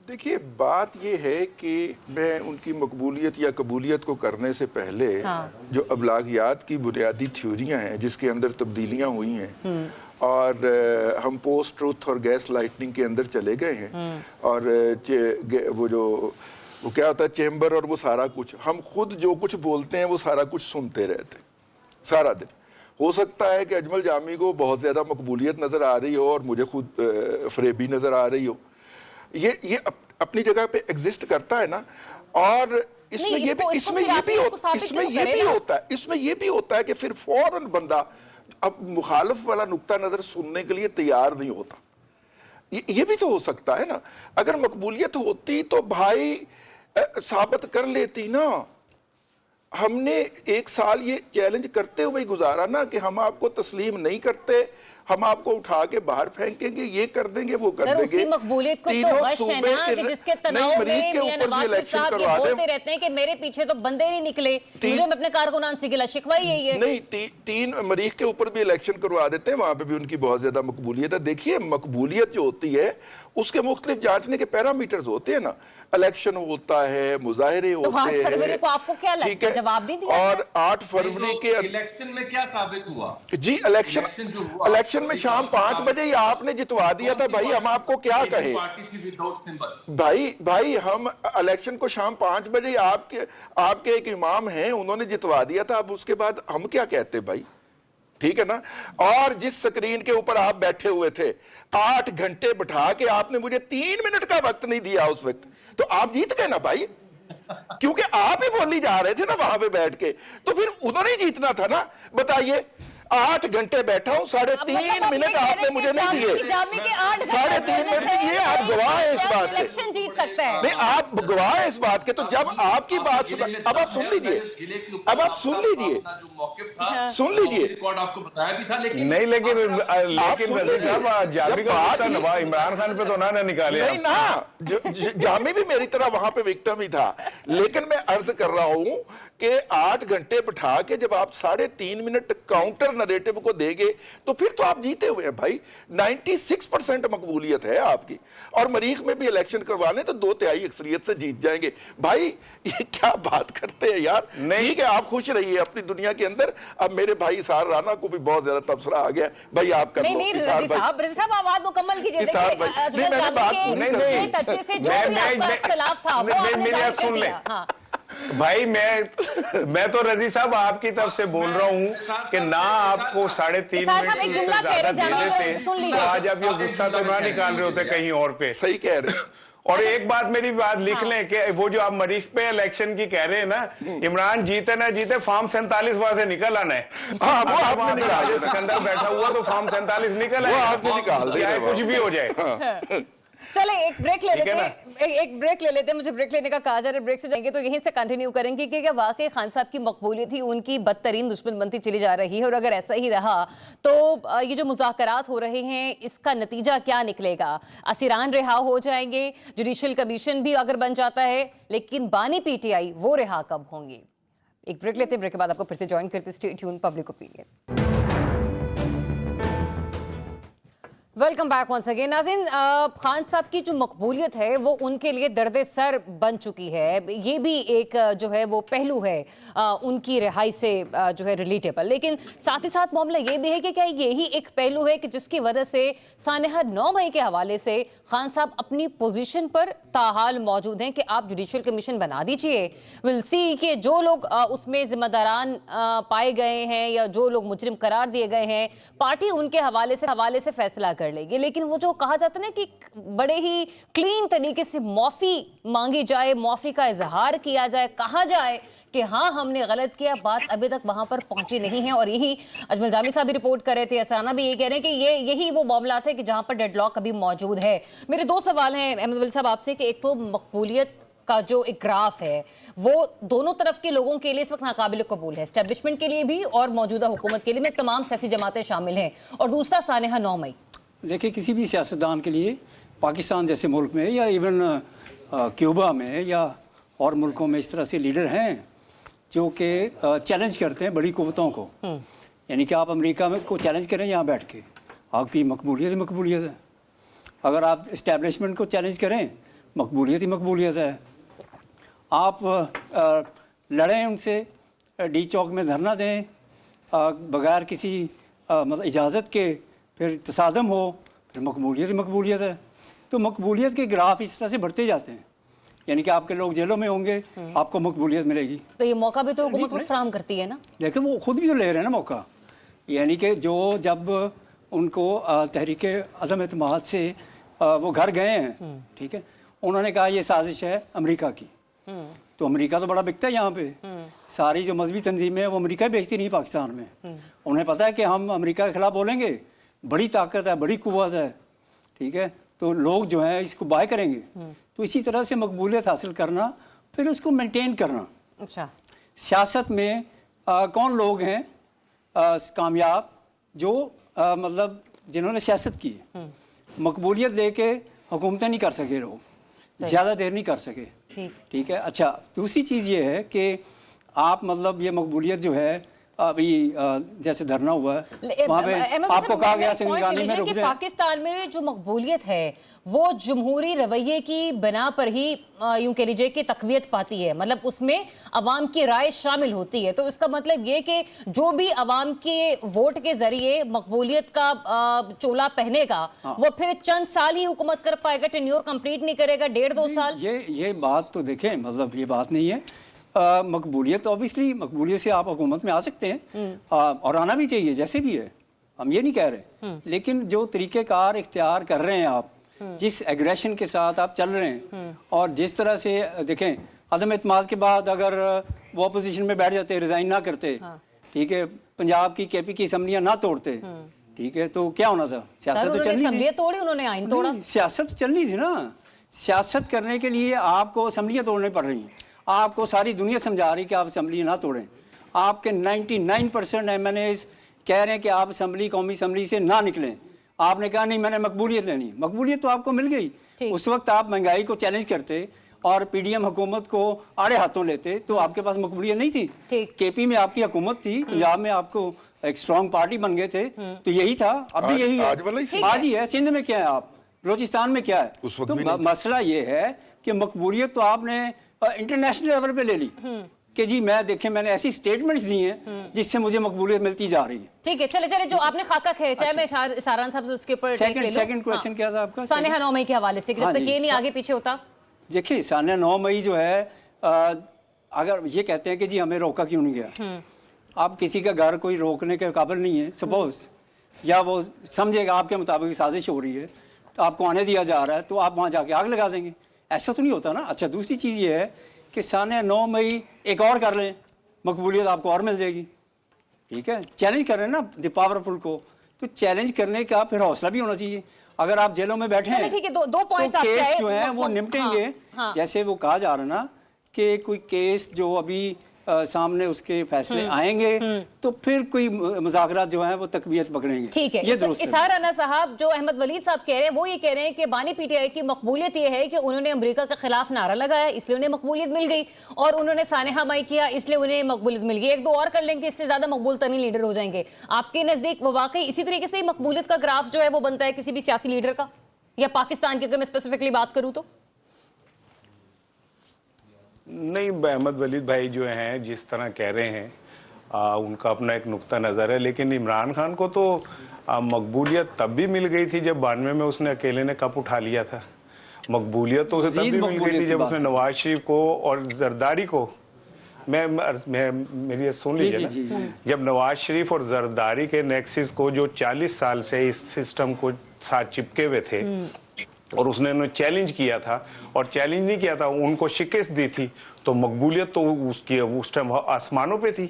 देखिए बात ये है कि मैं उनकी मकबूलियत या कबूलियत को करने से पहले जो अबलागियात की बुनियादी थ्योरियां हैं जिसके अंदर तब्दीलियां हुई हैं और हम पोस्ट ट्रुथ और गैस लाइटनिंग के अंदर चले गए हैं और वो क्या होता है चेम्बर और वो सारा कुछ, हम खुद जो कुछ बोलते हैं वो सारा कुछ सुनते रहते हैं सारा दिन। हो सकता है कि अजमल जामी को बहुत ज़्यादा मकबूलियत नज़र आ रही हो और मुझे खुद फरेबी नज़र आ रही हो। ये अपनी जगह पे एग्जिस्ट करता है ना। और इसमें ये भी होता है कि फिर फौरन बंदा अब मुखालिफ वाला नुक्ता नजर सुनने के लिए तैयार नहीं होता। ये भी तो हो सकता है ना। अगर मकबूलियत होती तो भाई साबित कर लेती ना। हमने 1 साल ये चैलेंज करते हुए गुजारा ना कि हम आपको तस्लीम नहीं करते, हम आपको उठा के बाहर फेंकेंगे, ये कर देंगे, वो कर सर देंगे। उसी मकबूलियत को तो तीनों गश है सूबे ना कि जिसके तनाव नहीं, में मरीज के मियां ऊपर भी नवाज शरीफ इलेक्शन साहब ये करवा बोलते दें। रहते हैं कि मेरे पीछे तो बंदे ही नहीं निकले, मुझे अपने कारकुनान से गिला शिकवा ही यही है। नहीं, 3 मरीज के ऊपर भी इलेक्शन करवा देते हैं, वहां पे भी उनकी बहुत ज्यादा मकबूलियत है। देखिए मकबूलियत जो होती है उसके मुख्तलिफ जांचने के पैरामीटर्स होते हैं ना, इलेक्शन होता है, मुजाहरे तो होते 8 फरवरी हैं, को आपको क्या लगता ठीक है? है, जवाब नहीं दिया और 8 फरवरी के इलेक्शन में क्या साबित हुआ? जी इलेक्शन जो हुआ, इलेक्शन में शाम 5 बजे ही आपने जितवा दिया था भाई, हम आपको क्या कहे पार्टी थी विदाउट सिंबल। भाई हम इलेक्शन को शाम 5 बजे ही आपके एक इमाम हैं, उन्होंने जितवा दिया था। अब उसके बाद हम क्या कहते भाई, ठीक है ना। और जिस स्क्रीन के ऊपर आप बैठे हुए थे 8 घंटे बिठा के आपने मुझे 3 मिनट का वक्त नहीं दिया उस वक्त, तो आप जीत गए ना भाई, क्योंकि आप ही बोली जा रहे थे ना वहां पे बैठ के, तो फिर उन्होंने ही जीतना था ना। बताइए 8 घंटे बैठा हूं, 3.5 मिनट आपने मुझे नहीं दिए, 3.5 मिनट, ये आप गवाह है इस बात के। इलेक्शन जीत सकता है। नहीं, आप गवाह है इस बात के। तो जब आपकी बात अब आप सुन लीजिए, अब आप सुन लीजिए, सुन लीजिए। रिकॉर्ड आपको बताया भी था, लेकिन नहीं, लेकिन सुन रजी लीजिए। साहब जामी जब का बात गुस्सा ही- नवाज इमरान खान पे तो ना निकाले नहीं आप। ना, जामी भी मेरी तरह वहां पे विक्टिम ही था, लेकिन मैं अर्ज कर रहा हूं कि 8 घंटे बिठा के जब आप 3.5 मिनट काउंटर नरेटिव को देंगे तो फिर तो आप जीते हुए हैं भाई। 96% मकबूलियत है आपकी, और मरीख में भी इलेक्शन करवाने तो 2/3 अक्सरियत से जीत जाएंगे भाई। ये क्या बात करते हैं यार। ठीक है, आप खुश रहिए अपनी दुनिया के अंदर। अब मेरे भाई इसार राना को भी बहुत ज्यादा तबसरा आ गया, भाई आप कर लो। नहीं इसार रजी भाई, साहब आवाज मुकम्मल कीजिए। इसार भाई, नहीं, मैंने बात पूरी कर दी। से जो भी आपका इख्तिलाफ था वो आपने मेरी जाहिर बात कर सुन ले। दिया। हाँ। भाई मैं तो रजी साहब आपकी तरफ से बोल रहा हूँ कि ना आपको 3.5 इसार साहब, एक मिनट से जुमला कह ज्यादा रहे, जामिया देते जरा सुन थे, लीजिए। तो आज आप ये गुस्सा तो ना निकाल रहे होते कहीं और पे। सही कह रहे हैं। और एक बात मेरी बात लिख लें कि वो जो आप मरीख पे इलेक्शन की कह रहे हैं ना, इमरान जीते ना जीते फॉर्म 47 वहां से निकल आना है। हाँ, वो आपने निकाल दिया। सिकंदर बैठा हुआ तो फॉर्म 47 निकल वो आए, आपने निकाल दिया। चाहे कुछ भी हो जाए। चले एक ब्रेक ले ठीक लेते है हैं, एक ब्रेक ले लेते हैं। मुझे ब्रेक लेने का कहा जा रहा है, ब्रेक से जाएंगे तो यहीं से कंटिन्यू करेंगे कि क्या वाकई खान साहब की मकबूलियत ही उनकी बदतरीन दुश्मन बनती चली जा रही है, और अगर ऐसा ही रहा तो ये जो मुज़ाकरात हो रहे हैं इसका नतीजा क्या निकलेगा? असीरान रिहा हो जाएंगे, जुडिशल कमीशन भी अगर बन जाता है, लेकिन बानी पीटीआई वो रिहा कब होंगी? एक ब्रेक लेते हैं, ब्रेक के बाद आपको फिर से ज्वाइन करते, stay tune public opinion. Welcome back once again. नाज़रीन, खान साहब की जो मकबूलियत है वो उनके लिए दर्द सर बन चुकी है। ये भी एक जो है वो पहलू है उनकी रिहाई से जो है रिलेटेबल, लेकिन साथ ही साथ मामला ये भी है कि क्या यही एक पहलू है कि जिसकी वजह से सानहा 9 मई के हवाले से खान साहब अपनी पोजीशन पर ताहाल मौजूद हैं कि आप जुडिशल कमीशन बना दीजिए। विल सी कि जो लोग उसमें जिम्मेदारान पाए गए हैं या जो लोग मुजरिम करार दिए गए हैं, पार्टी उनके हवाले से फैसला कर लेगी। लेकिन वो जो कहा जाता है ना कि बड़े ही क्लीन तरीके से माफी मांगी जाए, माफी का इजहार किया जाए, कहा जाए कि हाँ हमने गलत किया, बात अभी तक वहां पर पहुंची नहीं है। और यही अजमल जामी साहब भी रिपोर्ट कर रहे थे, असराना भी ये कह रहे हैं कि यही वो मामला है कि जहां पर डेडलॉक अभी मौजूद है। मेरे 2 सवाल हैं अहमद वली साहब आपसे कि एक तो मकबूलियत का जो एक ग्राफ है वो दोनों तरफ के लोगों के लिए इस वक्त नाकाबिल कबूल है, एस्टेब्लिशमेंट के लिए भी और मौजूदा हुकूमत के लिए, में तमाम सियासी जमातें शामिल हैं। और दूसरा सानहा 9 मई। देखिए, किसी भी सियासतदान के लिए पाकिस्तान जैसे मुल्क में या इवन क्यूबा में या और मुल्कों में इस तरह से लीडर हैं जो कि चैलेंज करते हैं बड़ी कुव्वतों को। यानी कि आप अमेरिका में को चैलेंज करें यहाँ बैठ के, आपकी मकबूलियत ही मकबूलियत है। अगर आप इस्टेब्लिशमेंट को चैलेंज करें, मकबूलियत ही मकबूलियत है। आप लड़ें उनसे, डी चौक में धरना दें बगैर किसी मतलब इजाज़त के, फिर तसादम हो, फिर मकबूलियत ही मकबूलियत है। तो मकबूलियत के ग्राफ इस तरह से बढ़ते जाते हैं, यानी कि आपके लोग जेलों में होंगे, आपको मकबूलियत मिलेगी। तो ये मौका भी तो हुकूमत को फराहम करती है ना, लेकिन वो खुद भी तो ले रहे हैं ना मौका। यानी कि जो जब उनको तहरीक अदम एतमाद से वो घर गए हैं, ठीक है, उन्होंने कहा ये साजिश है अमेरिका की। तो अमेरिका तो बड़ा बिकता है यहाँ पे, सारी जो मजहबी तंजीमें हैं वो अमेरिका बेचती नहीं पाकिस्तान में। उन्हें पता है कि हम अमेरिका के खिलाफ बोलेंगे, बड़ी ताकत है, बड़ी कुव्वत है, ठीक है, तो लोग जो है इसको बाय करेंगे। तो इसी तरह से मकबूलियत हासिल करना, फिर उसको मेंटेन करना। अच्छा, सियासत में कौन लोग हैं कामयाब जो मतलब जिन्होंने सियासत की है, मकबूलियत लेके हुकूमतें नहीं कर सके लोग, ज़्यादा देर नहीं कर सके। ठीक है। अच्छा, दूसरी चीज़ ये है कि आप मतलब ये मकबूलियत जो है अभी जैसे धरना हुआ है वहाँ पे आपको कहा गया सिंगानी में रुक जाए। पाकिस्तान में जो मकबूलियत है वो जमहूरी रवैये की बिना पर ही यूं कह लीजिए कि तकवीत पाती है, मतलब उसमें अवाम की राय शामिल होती है। तो इसका मतलब ये कि जो भी अवाम के वोट के जरिए मकबूलियत का चोला पहनेगा वो फिर चंद साल ही हुकूमत कर पाएगा, टेन्योर कंप्लीट नहीं करेगा 1.5-2 साल। ये बात तो देखें, मतलब ये बात नहीं है। मकबूलियत ऑब्वियसली, मकबूलियत से आप हुकूमत में आ सकते हैं और आना भी चाहिए, जैसे भी है, हम ये नहीं कह रहे। लेकिन जो तरीक़ेकार इख्तियार कर रहे हैं आप, जिस एग्रेशन के साथ आप चल रहे हैं और जिस तरह से देखें, अदम इत्माद के बाद अगर वो अपोजिशन में बैठ जाते, रिज़ाइन ना करते, ठीक है, पंजाब की KP की असम्बलियाँ ना तोड़ते, ठीक है, तो क्या होना था? सियासत तो चलनी थी। तोड़ी उन्होंने, आइन तोड़ा। सियासत तो चलनी थी ना। सियासत करने के लिए आपको असम्बलियाँ तोड़नी पड़ रही हैं। आपको सारी दुनिया समझा रही कि आप असम्बली ना तोड़ें। आपके 99% MNAs कह रहे हैं कि आप असम्बली, कौमी असम्बली से ना निकलें। आपने कहा नहीं, मैंने मकबूलियत लेनी। मकबूलियत तो आपको मिल गई। उस वक्त आप महंगाई को चैलेंज करते और PDM हुकूमत को आड़े हाथों लेते तो आपके पास मकबूलियत नहीं थी। KP में आपकी हुकूमत थी, पंजाब में आपको एक स्ट्रॉन्ग पार्टी बन गए थे, तो यही था। अब भी यही है, आज ही है। सिंध में क्या है, आप बलोचिस्तान में क्या है? तो मसला ये है कि मकबूलियत तो आपने इंटरनेशनल लेवल पे ले ली कि जी मैं देखें, मैंने ऐसी स्टेटमेंट्स दी हैं जिससे मुझे मकबूलियत मिलती जा रही है। ठीक है, चले जो आपने खाका खींचा है, मैं सारान साहब से उसके ऊपर सेकंड क्वेश्चन क्या था आपका? सानिया 9 मई के हवाले से, जब तक ये नहीं आगे पीछे होता। देखिए, सानिया 9 मई जो है, अगर ये कहते हैं कि जी हमें रोका क्यों नहीं गया, आप किसी का घर कोई रोकने के काबिल नहीं है, सपोज, या वो समझेगा आपके मुताबिक साजिश हो रही है तो आपको आने दिया जा रहा है, तो आप वहाँ जाके आग लगा देंगे। ऐसा तो नहीं होता ना। अच्छा, दूसरी चीज़ ये है कि सानिया 9 मई एक और कर लें, मकबूलियत आपको और मिल जाएगी। ठीक है, चैलेंज कर रहे हैं ना द पावरफुल को, तो चैलेंज करने का फिर हौसला भी होना चाहिए। अगर आप जेलों में बैठे हैं, ठीक है, दो पॉइंट्स तो केस जो है वो निपटेंगे। जैसे वो कहा जा रहा ना कि कोई केस जो अभी सामने उसके फैसले आएंगे तो फिर कोई मुज़ाकरात जो है वो तकबीयत पकड़ेंगे। ठीक है, इसार राना साहब, जो अहमद वलीद साहब कह रहे हैं वो ये कह रहे हैं कि बानी PTI की मकबूलियत ये है कि उन्होंने अमेरिका के खिलाफ नारा लगाया, इसलिए उन्हें मकबूलियत मिल गई, और उन्होंने सानिया मई किया, इसलिए उन्हें मकबूलियत मिल गई। एक दो और कर लेंगे, इससे ज्यादा मकबूल तरीन लीडर हो जाएंगे। आपके नजदीक वो वाकई इसी तरीके से मकबूलियत का ग्राफ जो है वो बनता है किसी भी सियासी लीडर का, या पाकिस्तान की अगर मैं स्पेसिफिकली बात करूं तो? नहीं, अहमद वलीद भाई जो हैं जिस तरह कह रहे हैं उनका अपना एक नुक्ता नज़र है, लेकिन इमरान खान को तो मकबूलियत तब भी मिल गई थी जब 92 में उसने अकेले ने कप उठा लिया था। मकबूलियत तो उसे तब भी मिल गई थी जब उसने नवाज शरीफ को और जरदारी को, मेरी सुन लीजिए ना, जब नवाज शरीफ और जरदारी के नेक्सिस को जो 40 साल से इस सिस्टम को साथ चिपके हुए थे और उसने उन्हें चैलेंज किया था, और चैलेंज नहीं किया था, उनको शिकस्त दी थी, तो मकबूलियत तो उसकी उस टाइम आसमानों पे थी।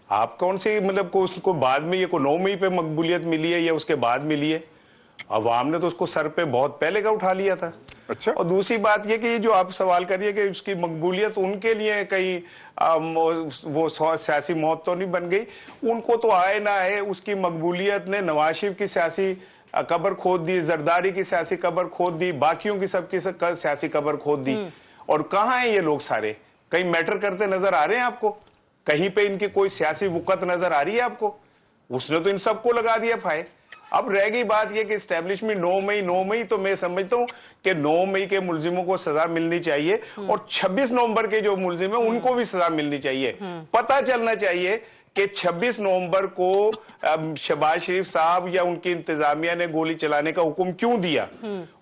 आप कौन सी मतलब को उसको बाद में ये को 9 मई पे मकबूलियत मिली है या उसके बाद मिली है? अवाम ने तो उसको सर पे बहुत पहले का उठा लिया था। अच्छा, और दूसरी बात ये कि जो आप सवाल करिए कि उसकी मकबूलियत उनके लिए कहीं वो सियासी मौत तो नहीं बन गई, उनको तो आए ना आए उसकी मकबूलियत ने नवाज शरीफ की सियासी कबर खोद दी, जरदारी की सियासी कबर खोद दी, बाकियों की सबकी सियासी कबर खोद दी। और कहाँ हैं ये लोग सारे? कहीं मैटर करते नजर आ रहे हैं आपको? कहीं पे इनकी कोई सियासी वुकत नजर आ रही है आपको? उसने तो इन सबको लगा दिया फाए। अब रह गई बात ये कि एस्टेब्लिशमेंट 9 मई तो मैं समझता हूं कि 9 मई के मुलजिमों को सजा मिलनी चाहिए और 26 नवंबर के जो मुलजिम है उनको भी सजा मिलनी चाहिए। पता चलना चाहिए कि 26 नवंबर को शहबाज शरीफ साहब या उनकी इंतजामिया ने गोली चलाने का हुक्म क्यों दिया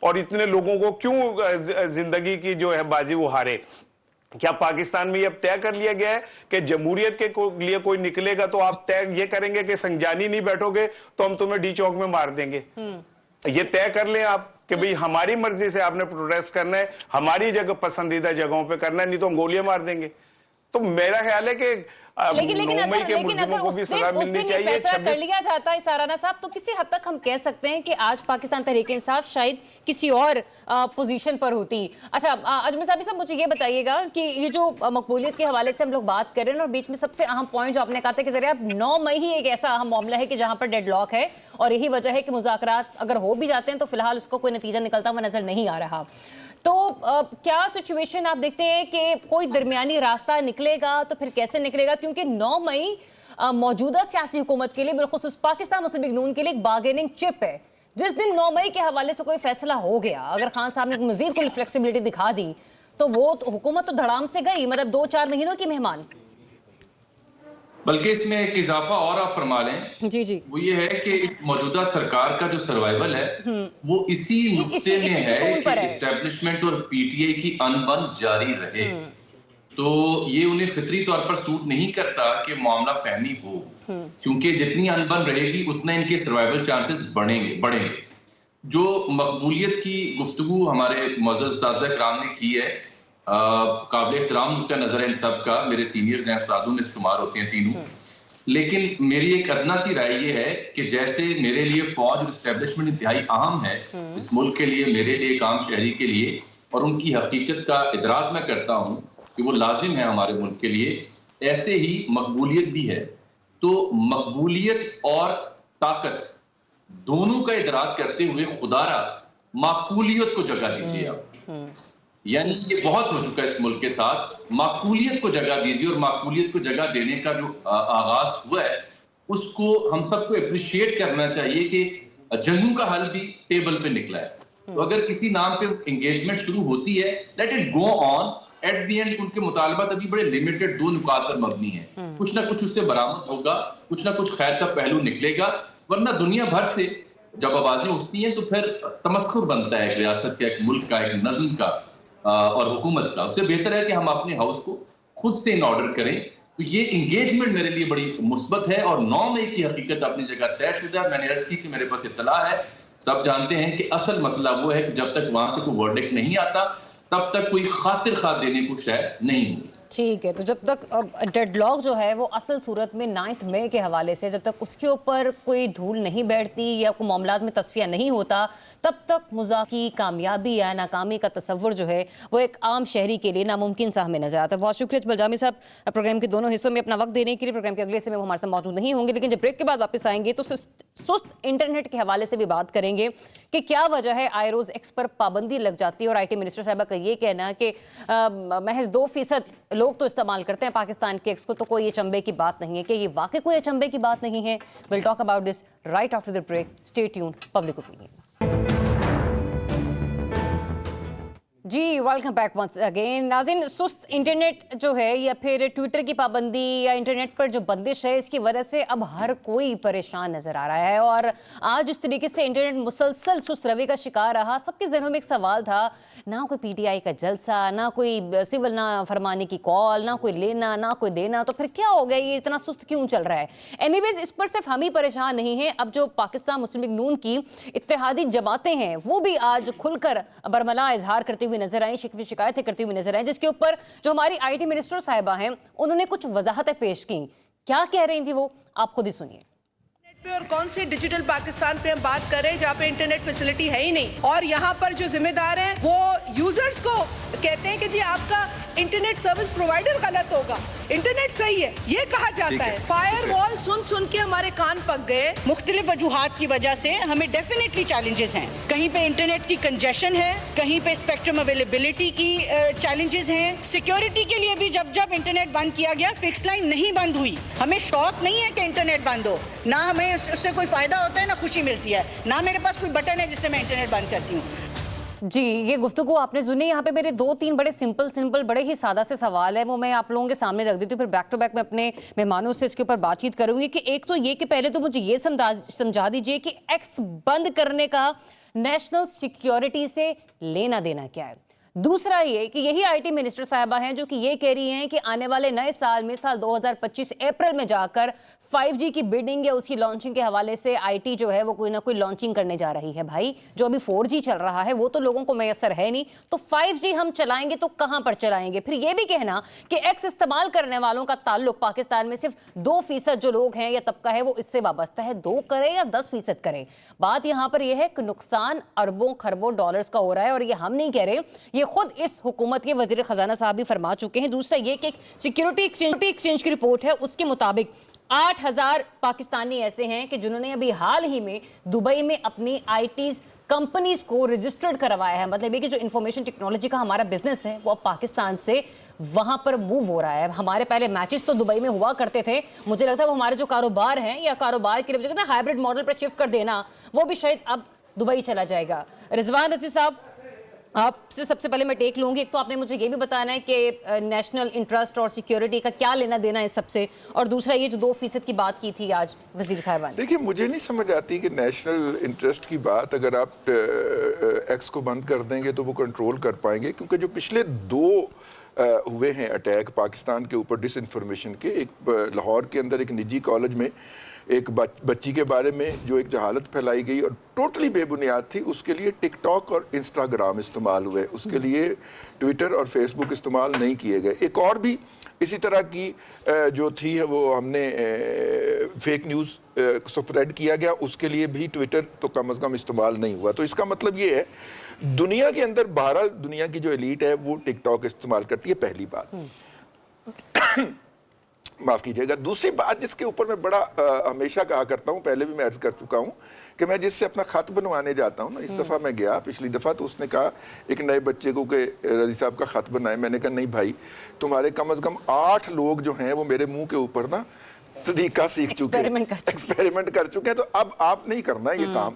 और इतने लोगों को क्यों जिंदगी की जो है बाजी वो हारे। क्या पाकिस्तान में ये अब तय कर लिया गया है कि जमहूरियत के लिए कोई निकलेगा तो आप तय ये करेंगे कि संजानी नहीं बैठोगे तो हम तुम्हें डी चौक में मार देंगे? ये तय कर लें आप कि भाई हमारी मर्जी से आपने प्रोटेस्ट करना है, हमारी जगह पसंदीदा जगहों पे करना है, नहीं तो हम गोलियां मार देंगे। तो मेरा ख्याल है कि लेकिन अगर उस दिन ये फैसला कर लिया जाता है साराना साहब, तो किसी हद तक हम कह सकते हैं कि आज पाकिस्तान तहरीक इंसाफ शायद किसी और पोजीशन पर होती। अच्छा अजमल साहब मुझे ये बताइएगा कि ये जो मकबूलियत के हवाले से हम लोग बात कर रहे हैं और बीच में सबसे अहम पॉइंट जो आपने कहा था कि जरिए अब 9 मई ही एक ऐसा अहम मामला है कि जहां पर डेडलॉक है और यही वजह है कि मुज़ाकरात अगर हो भी जाते हैं तो फिलहाल उसको कोई नतीजा निकलता हुआ नजर नहीं आ रहा। तो क्या सिचुएशन आप देखते हैं कि कोई दरमियानी रास्ता निकलेगा तो फिर कैसे निकलेगा, क्योंकि 9 मई मौजूदा सियासी हुकूमत के लिए बिलखुसूस पाकिस्तान मुस्लिम लीग नून के लिए एक बार्गेनिंग चिप है। जिस दिन 9 मई के हवाले से कोई फैसला हो गया, अगर खान साहब ने मजीद कोई फ्लेक्सिबिलिटी दिखा दी तो वो हुकूमत तो धड़ाम से गई, मतलब 2-4 महीनों की मेहमान। बल्कि इसमें एक इजाफा और आप फरमा लें जी वो ये है कि इस मौजूदा सरकार का जो सर्वाइवल है वो इसी नुक्ते में है कि एस्टेब्लिशमेंट और पीटीआई की अनबन जारी रहे। तो ये उन्हें फितरी तौर पर सूट नहीं करता कि मामला फहमी हो, क्योंकि जितनी अनबन रहेगी उतना इनके सर्वाइवल चांसेस बढ़ेंगे। जो मकबूलियत की गुफ्तगू हमारे मुअज़्ज़ज़ उस्ताद इकराम ने की है, काबिल एहतराम नुक्ता नजर है इन सब का, मेरे सीनियर्स हैं, उस्तादों में शुमार होते हैं तीनों। लेकिन मेरी एक अदना सी राय ये है कि जैसे मेरे लिए फौज और एस्टेब्लिशमेंट इंतहाई अहम है इस मुल्क के लिए, मेरे लिए, एक आम शहरी के लिए, और उनकी हकीकत का इदराक मैं करता हूँ कि वो लाजिम है हमारे मुल्क के लिए, ऐसे ही मकबूलियत भी है। तो मकबूलियत और ताकत दोनों का इदराक करते हुए खुदारा माकूलियत को जगह दीजिए आप। यानी ये बहुत हो चुका है इस मुल्क के साथ, माकूलियत को जगह दीजिए, और माकूलियत को जगह देने का जो आगाज हुआ है उसको हम सबको अप्रिशिएट करना चाहिए कि जंगों का हल भी टेबल पे निकला है। तो अगर किसी नाम पे एंगेजमेंट शुरू होती है, let it go on. At the end उनके मुतालबात अभी बड़े लिमिटेड 2 नुकात पर मबनी है, कुछ ना कुछ उससे बरामद होगा, कुछ ना कुछ खैर का पहलू निकलेगा, वरना दुनिया भर से जब आवाजें उठती हैं तो फिर तमस्खुर बनता है एक रियासत का, एक मुल्क का, एक नज़्म का और हुकूमत का। उससे बेहतर है कि हम अपने हाउस को खुद से इन ऑर्डर करें। तो ये इंगेजमेंट मेरे लिए बड़ी मुस्बत है, और 9 मई की हकीकत अपनी जगह तयशुदा है। मैंने अर्ज की कि मेरे पास इत्तला है, सब जानते हैं कि असल मसला वो है कि जब तक वहां से कोई वर्डिक्ट नहीं आता तब तक कोई खातिर खा देने को शायद नहीं होगी। ठीक है, तो जब तक डेडलॉक जो है वो असल सूरत में 9 मई के हवाले से जब तक उसके ऊपर कोई धूल नहीं बैठती या कोई मामलात में तस्फिया नहीं होता, तब तक मुज़ाकी कामयाबी या नाकामी का तस्वुर जो है वो एक आम शहरी के लिए नामुमकिन सा हमें नजर आता है। बहुत शुक्रिया जबल साहब प्रोग्राम के दोनों हिस्सों में अपना वक्त देने के लिए। प्रोग्राम के अगले हिस्से में वो हमारे साथ मौजूद नहीं होंगे, लेकिन जब ब्रेक के बाद वापस आएंगे तो सुस्त इंटरनेट के हवाले से भी बात करेंगे कि क्या वजह है आईरोज एक्स पर पाबंदी लग जाती है। और IT मिनिस्टर साहबा का ये कहना कि महज 2% लोग तो इस्तेमाल करते हैं पाकिस्तान के एक्स को, तो कोई ये अचंभे की बात नहीं है। कि ये वाकई कोई अचंभे की बात नहीं है? Will talk about this right after the break. Stay tuned, public opinion. जी वेलकम बैक वंस अगेन। नाज़रीन, सुस्त इंटरनेट जो है या फिर ट्विटर की पाबंदी या इंटरनेट पर जो बंदिश है, इसकी वजह से अब हर कोई परेशान नजर आ रहा है। और आज जिस तरीके से इंटरनेट मुसलसल सुस्त रवि का शिकार रहा, सबके ज़हनों में एक सवाल था, ना कोई PTI का जलसा, ना कोई सिविल ना फरमाने की कॉल, ना कोई लेना ना कोई देना, तो फिर क्या हो गया, ये इतना सुस्त क्यों चल रहा है? एनीवेज, इस पर सिर्फ हम ही परेशान नहीं हैं। अब जो पाकिस्तान मुस्लिम लीग नून की इत्तेहादी जमातें हैं वो भी आज खुलकर बरमला इजहार करते हुए नजर आई, शिकायतें करती हुई नजर आई, जिसके ऊपर जो हमारी IT मिनिस्टर साहिबा हैं उन्होंने कुछ वजाहतें पेश की। क्या कह रही थी वो, आप खुद ही सुनिए। और कौन से डिजिटल पाकिस्तान पे हम बात कर रहे हैं जहाँ पे इंटरनेट फैसिलिटी है ही नहीं, और यहाँ पर जो जिम्मेदार हैं वो यूजर्स को कहते हैं कि जी आपका इंटरनेट सर्विस प्रोवाइडर गलत होगा, इंटरनेट सही है, ये कहा जाता है। फायरवॉल सुन के हमारे कान पक गए। मुख्तलिफ वजूहात की वजह से हमें डेफिनेटली चैलेंजेस हैं। कहीं पे इंटरनेट की कंजेशन है, कहीं पे स्पेक्ट्रम अवेलेबिलिटी की चैलेंजेस हैं। सिक्योरिटी के लिए भी जब इंटरनेट बंद किया गया, फिक्स लाइन नहीं बंद हुई। हमें शौक नहीं है कि इंटरनेट बंद हो, ना हमें उससे कोई फायदा होता है ना खुशी मिलती है, ना मेरे पास कोई बटन है जिससे मैं इंटरनेट बंद करती हूँ। जी, ये गुफ्तगू आपने सुनी। यहाँ पे मेरे 2-3 बड़े सिंपल बड़े ही सादा से सवाल है, वो मैं आप लोगों के सामने रख देती हूँ, फिर बैक टू बैक मैं अपने मेहमानों से इसके ऊपर बातचीत करूंगी। कि एक तो ये कि पहले तो मुझे ये समझा दीजिए कि एक्स बंद करने का नेशनल सिक्योरिटी से लेना देना क्या है। दूसरा ये कि यही आईटी मिनिस्टर साहिबा हैं जो कि ये कह रही हैं कि आने वाले नए साल में साल 2025 अप्रैल में जाकर 5G की बिडिंग या उसकी लॉन्चिंग के हवाले से आईटी जो है वो कोई ना कोई लॉन्चिंग करने जा रही है। भाई जो अभी 4G चल रहा है वो तो लोगों को मैसर है नहीं, तो 5G हम चलाएंगे तो कहां पर चलाएंगे? फिर ये भी कहना कि एक्स इस्तेमाल करने वालों का ताल्लुक पाकिस्तान में सिर्फ 2% जो लोग हैं या तबका है वो इससे वाबस्ता है। 2 करे या 10% करे, बात यहां पर यह है कि नुकसान अरबों खरबों डॉलर्स का हो रहा है और ये हम नहीं कह रहे, ये खुद इस हुकूमत के वजीर खजाना साहब भी फरमा चुके हैं। दूसरा ये कि सिक्योरिटी एक्सचेंज की रिपोर्ट है, उसके मुताबिक 8000 पाकिस्तानी ऐसे हैं कि जिन्होंने अभी हाल ही में दुबई में अपनी आईटी कंपनीज को रजिस्टर्ड करवाया है। मतलब ये कि जो इंफॉर्मेशन टेक्नोलॉजी का हमारा बिजनेस है वो अब पाकिस्तान से वहां पर मूव हो रहा है। हमारे पहले मैचेस तो दुबई में हुआ करते थे, मुझे लगता है वो हमारे जो कारोबार हैं या कारोबार के लिए हाइब्रिड मॉडल पर शिफ्ट कर देना, वो भी शायद अब दुबई चला जाएगा। रिजवान रजी साहब, आपसे सबसे पहले मैं टेक लूंगी। एक तो आपने मुझे ये भी बताना है कि नेशनल इंटरेस्ट और सिक्योरिटी का क्या लेना देना है सबसे, और दूसरा ये जो 2% की बात की थी आज वजीर साहिबा ने। देखिए, मुझे नहीं समझ आती कि नेशनल इंटरेस्ट की बात अगर आप एक्स को बंद कर देंगे तो वो कंट्रोल कर पाएंगे, क्योंकि जो पिछले 2 हुए हैं अटैक पाकिस्तान के ऊपर डिसइंफॉर्मेशन के, एक लाहौर के अंदर एक निजी कॉलेज में एक बच्ची के बारे में जो एक जहालत फैलाई गई और टोटली बेबुनियाद थी, उसके लिए टिकटॉक और इंस्टाग्राम इस्तेमाल हुए, उसके लिए ट्विटर और फेसबुक इस्तेमाल नहीं किए गए। एक और भी इसी तरह की जो थी वो हमने फेक न्यूज़ स्प्रेड किया गया, उसके लिए भी ट्विटर तो कम से कम इस्तेमाल नहीं हुआ। तो इसका मतलब ये है दुनिया के अंदर 12 दुनिया की जो एलीट है वो टिकटॉक इस्तेमाल करती है, पहली बात। माफ़ कीजिएगा। दूसरी बात जिसके ऊपर मैं बड़ा हमेशा कहा करता हूँ, पहले भी मैं अर्ज कर चुका हूँ कि मैं जिससे अपना ख़त बनवाने जाता हूँ ना, इस दफ़ा मैं गया पिछली दफ़ा तो उसने कहा एक नए बच्चे को कि रजी साहब का ख़त बनाए। मैंने कहा नहीं भाई, तुम्हारे कम से कम 8 लोग जो हैं वो मेरे मुंह के ऊपर ना तरीका सीख चुके हैं, एक्सपेरिमेंट कर चुके हैं, तो अब आप नहीं करना है ये काम।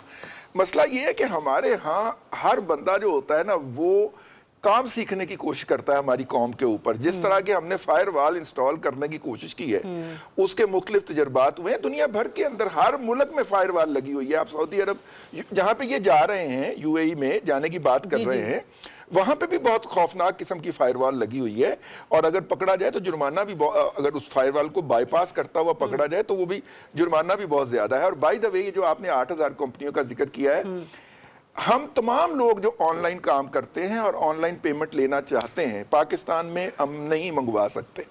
मसला ये है कि हमारे यहाँ हर बंदा जो होता है ना वो काम सीखने की कोशिश करता है हमारी कौम के ऊपर। जिस तरह के हमने फायरवॉल इंस्टॉल करने की कोशिश की है उसके मुख्तलिफ तजर्बात हुए हैं दुनिया भर के अंदर, हर मुल्क में फायरवॉल लगी हुई है। आप सऊदी अरब जहाँ पे ये जा रहे हैं, यूएई में जाने की बात कर रहे हैं, वहां पे भी बहुत खौफनाक किस्म की फायरवॉल लगी हुई है, और अगर पकड़ा जाए तो जुर्माना भी, अगर उस फायरवॉल को बाईपास करता हुआ पकड़ा जाए तो वो भी जुर्माना भी बहुत ज्यादा है। और बाय द वे, ये जो आपने 8000 कंपनियों का जिक्र किया है, हम तमाम लोग जो ऑनलाइन काम करते हैं और ऑनलाइन पेमेंट लेना चाहते हैं, पाकिस्तान में हम नहीं मंगवा सकते।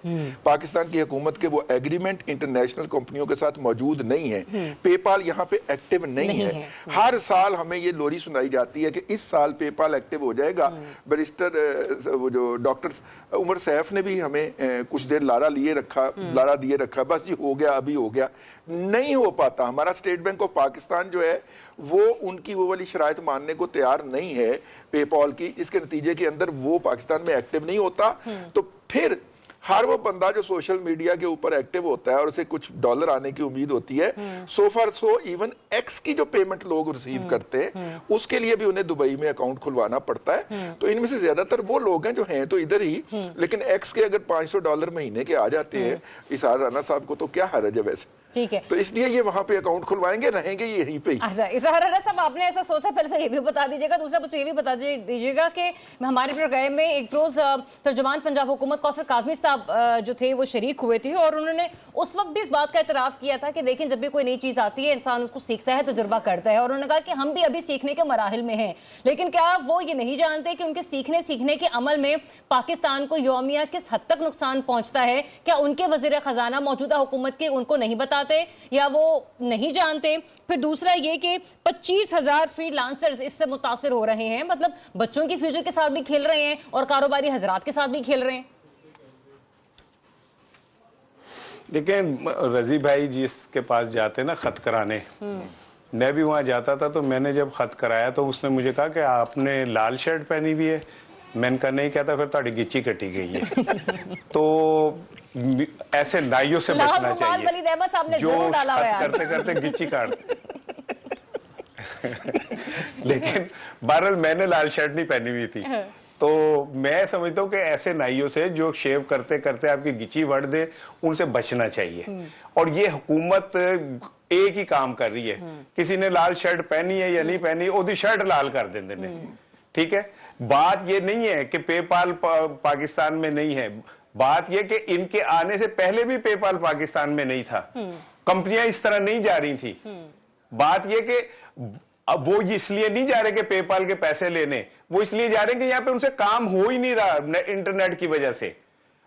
पाकिस्तान की हुकूमत के वो एग्रीमेंट इंटरनेशनल कंपनियों के साथ मौजूद नहीं है। पेपाल यहाँ पे एक्टिव नहीं है। हर साल हमें ये लोरी सुनाई जाती है कि इस साल पेपाल एक्टिव हो जाएगा। बैरिस्टर वो जो डॉक्टर उमर सैफ ने भी हमें कुछ देर लारा दिए रखा, बस ये हो गया, अभी हो गया। नहीं हो पाता। हमारा स्टेट बैंक ऑफ पाकिस्तान जो है वो उनकी वो वाली शराइत मानने को तैयार नहीं है पेपॉल की, इसके नतीजे के अंदर वो पाकिस्तान में एक्टिव नहीं होता। तो फिर हर वो बंदा जो सोशल मीडिया के ऊपर एक्टिव होता है और उसे कुछ डॉलर आने की उम्मीद होती है, सो फार सो इवन एक्स की जो पेमेंट लोग रिसीव करते हैं उसके लिए भी उन्हें दुबई में अकाउंट खुलवाना पड़ता है। तो इनमें से ज्यादातर वो लोग हैं जो हैं तो इधर ही, लेकिन एक्स के अगर $500 महीने के आ जाते हैं इसार राना साहब को, तो क्या हर्ज है वैसे? ठीक है, तो इसलिए ये वहां पे अकाउंट खुलवाएंगे, रहेंगे यहीं पे ही। अच्छा, इजहार राना साहब, आपने ऐसा सोचा? पहले तो ये भी बता दीजिएगा, दूसरा मुझे ये भी बता दीजिएगा कि हमारे प्रोग्राम में एक रोज तर्जुमान पंजाब हुकूमत कौसर काज़मी साहब जो थे वो शरीक हुए थे और उन्होंने उस वक्त भी इस बात का इतराफ़ किया था कि देखें, जब भी कोई नई चीज आती है इंसान उसको सीखता है, तजुर्बा करता है, और उन्होंने कहा कि हम भी अभी सीखने के मराहिल में हैं। लेकिन क्या वो ये नहीं जानते कि उनके सीखने के अमल में पाकिस्तान को यौमिया किस हद तक नुकसान पहुंचता है? क्या उनके वज़ीर ख़जाना मौजूदा हुकूमत के उनको नहीं बताते या वो नहीं जानते? फिर दूसरा ये कि 25,000 फ्रीलांसर्स इससे मुतासिर हो रहे हैं, मतलब बच्चों की फ्यूचर के साथ भी खेल रहे हैं और कारोबारी हजरात के साथ भी खेल रहे हैं। देखिए, रजी भाई जिसके पास जाते ना खत कराने, मैं भी वहाँ जाता था, तो मैंने जब खत कराया तो उसने मुझे कहा कि आपने लाल शर्ट पहनी हुई है। मैंने कहा नहीं, कहता फिर ताड़ी गिच्ची कटी गई है। तो ऐसे नाइयों से बचना चाहिए जो करते करते गिच्ची काट। लेकिन बहरहाल मैंने लाल शर्ट नहीं पहनी हुई थी, तो मैं समझता हूँ कि ऐसे नाइयों से जो शेव करते करते आपकी गिच्ची वड़ दे, उनसे बचना चाहिए। और ये हुकूमत एक ही काम कर रही है, किसी ने लाल शर्ट पहनी है या नहीं पहनी, ओदी शर्ट लाल कर देंगे, ठीक है। बात ये नहीं है कि पेपाल पाकिस्तान में नहीं है, बात ये कि इनके आने से पहले भी पेपाल पाकिस्तान में नहीं था, कंपनियां इस तरह नहीं जा रही थी। बात ये कि अब वो इसलिए नहीं जा रहे कि पेपाल के पैसे लेने, वो इसलिए जा रहे हैं कि यहाँ पे उनसे काम हो ही नहीं रहा इंटरनेट की वजह से।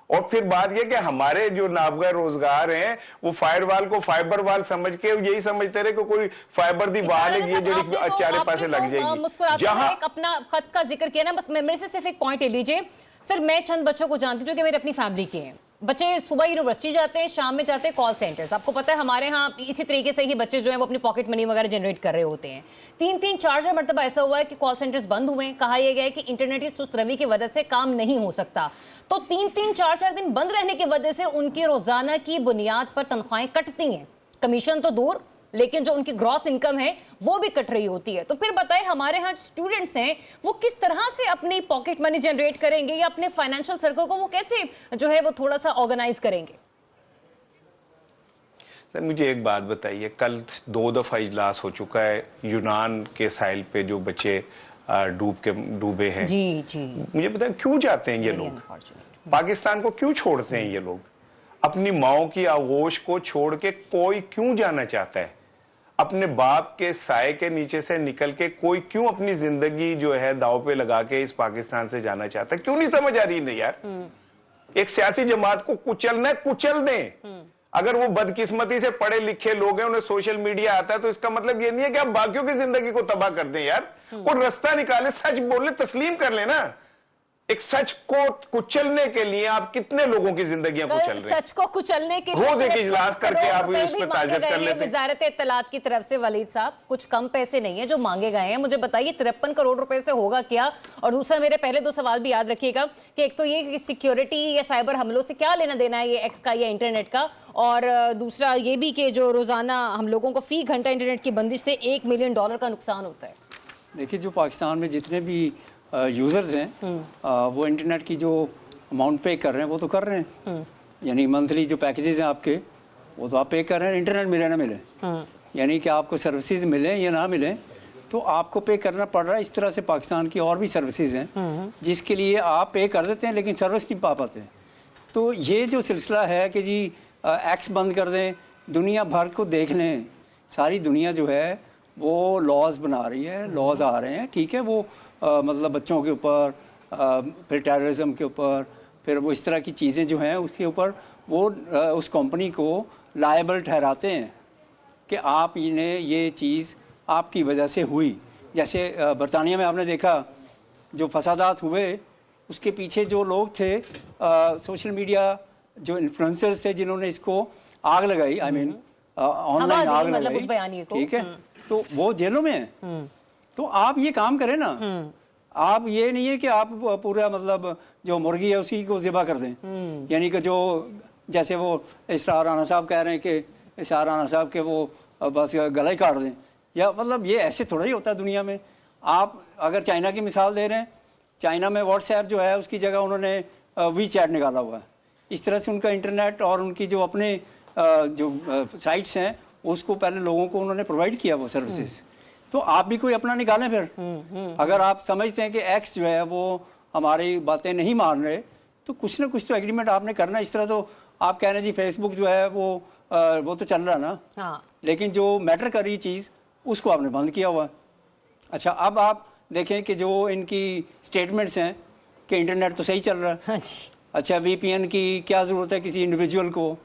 और फिर बात यह कि हमारे जो नामवर रोजगार हैं वो फायरवाल को फाइबर वाल समझ के यही समझते रहे कि कोई फाइबर दी वाल है, ये जड़ी अचारे पासे लग जाएगी। जहां एक अपना खत का जिक्र किया ना, बस मेरे से सिर्फ एक पॉइंट ले लीजिए सर। मैं चंद बच्चों को जानती हूँ जो कि मेरे अपनी फैमिली के हैं। बच्चे सुबह यूनिवर्सिटी जाते हैं, शाम में जाते हैं कॉल सेंटर्स। आपको पता है हमारे यहाँ इसी तरीके से ही बच्चे जो हैं वो अपनी पॉकेट मनी वगैरह जनरेट कर रहे होते हैं। 3-4 मरतबा ऐसा हुआ है कि कॉल सेंटर्स बंद हुए हैं। कहा यह गया है कि इंटरनेट की सुस्त रवि की वजह से काम नहीं हो सकता। तो 3-4 दिन बंद रहने की वजह से उनकी रोजाना की बुनियाद पर तनख्वाहें कटती हैं। कमीशन तो दूर, लेकिन जो उनकी ग्रॉस इनकम है वो भी कट रही होती है। तो फिर बताएं हमारे यहाँ स्टूडेंट्स हैं वो किस तरह से अपनी पॉकेट मनी जनरेट करेंगे या अपने फाइनेंशियल सर्कल को वो कैसे जो है वो थोड़ा सा ऑर्गेनाइज करेंगे? सर मुझे एक बात बताइए, कल 2 दफा इजलास हो चुका है यूनान के साहिल पे जो बच्चे डूबे हैं। जी जी, मुझे बताएं क्यों जाते हैं ये लोग, पाकिस्तान को क्यों छोड़ते हैं ये लोग, अपनी माओ की आगोश को छोड़ के कोई क्यों जाना चाहता है, अपने बाप के साए के नीचे से निकल के कोई क्यों अपनी जिंदगी जो है दाव पे लगा के इस पाकिस्तान से जाना चाहता है? क्यों नहीं समझ आ रही नहीं यार। एक सियासी जमात को कुचलना है, कुचल दें। अगर वो बदकिस्मती से पढ़े लिखे लोग हैं, उन्हें सोशल मीडिया आता है, तो इसका मतलब ये नहीं है कि आप बाकियों की जिंदगी को तबाह कर दें यार। कोई रास्ता निकाले, सच बोले, तस्लीम कर लेना। एक सच को कुचलने के लिए आप कितने लोगों की जिंदगियां कुचल रहे हैं। सच को कुचलने के रोज एक इजलास करके आप उस पर ताज़ियत कर लेते हैं। वज़ारत इत्तलात की तरफ से वलीद साहब कुछ कम पैसे नहीं है जो मांगे गए हैं। मुझे बताइए 53 करोड़ रुपए से होगा क्या? और दूसरा, मेरे पहले 2 सवाल भी याद रखिएगा कि एक तो ये कि सिक्योरिटी या साइबर हमलों से क्या लेना देना है ये एक्स का या इंटरनेट का, और दूसरा ये भी कि जो रोजाना हम लोगों को फी घंटा इंटरनेट की बंदिश से $1 मिलियन का नुकसान होता है। देखिए, जो पाकिस्तान में जितने भी यूज़र्स हैं वो इंटरनेट की जो अमाउंट पे कर रहे हैं वो तो कर रहे हैं। यानी मंथली जो पैकेजेस हैं आपके वो तो आप पे कर रहे हैं, इंटरनेट मिले ना मिले, यानी कि आपको सर्विसेज मिले या ना मिले तो आपको पे करना पड़ रहा है। इस तरह से पाकिस्तान की और भी सर्विसेज हैं जिसके लिए आप पे कर देते हैं लेकिन सर्विस नहीं पा पाते। तो ये जो सिलसिला है कि जी एक्स बंद कर दें, दुनिया भर को देख लें, सारी दुनिया जो है वो लॉज बना रही है, लॉज आ रहे हैं, ठीक है, वो मतलब बच्चों के ऊपर, फिर टेररिज्म के ऊपर, फिर वो इस तरह की चीज़ें जो हैं उसके ऊपर वो उस कंपनी को लायबल ठहराते हैं कि आप इन्हें ये चीज़ आपकी वजह से हुई। जैसे बरतानिया में आपने देखा जो फसादात हुए उसके पीछे जो लोग थे, सोशल मीडिया जो इन्फ्लुएंसर्स थे जिन्होंने इसको आग लगाई, आई मीन ऑनलाइन आग लगाई, ठीक है, तो वो जेलों में है। तो आप ये काम करें ना, आप ये नहीं है कि आप पूरा मतलब जो मुर्गी है उसी को ज़िबा कर दें। यानी कि जो जैसे वो इसरार राना साहब कह रहे हैं कि इसरार राना साहब के वो बस गला ही काट दें, या मतलब ये ऐसे थोड़ा ही होता है दुनिया में। आप अगर चाइना की मिसाल दे रहे हैं, चाइना में व्हाट्सएप जो है उसकी जगह उन्होंने वी चैट निकाला हुआ है। इस तरह से उनका इंटरनेट और उनकी जो अपने जो साइट्स हैं उसको पहले लोगों को उन्होंने प्रोवाइड किया वो सर्विसेज। तो आप भी कोई अपना निकालें फिर। अगर आप समझते हैं कि एक्स जो है वो हमारी बातें नहीं मान रहे तो कुछ ना कुछ तो एग्रीमेंट आपने करना। इस तरह तो आप कह रहे हैं जी फेसबुक जो है वो तो चल रहा ना, हाँ। लेकिन जो मैटर कर रही चीज़ उसको आपने बंद किया हुआ। अच्छा, अब आप देखें कि जो इनकी स्टेटमेंट्स हैं कि इंटरनेट तो सही चल रहा है, हाँ जी। अच्छा, VPN की क्या ज़रूरत है किसी इंडिविजुअल को,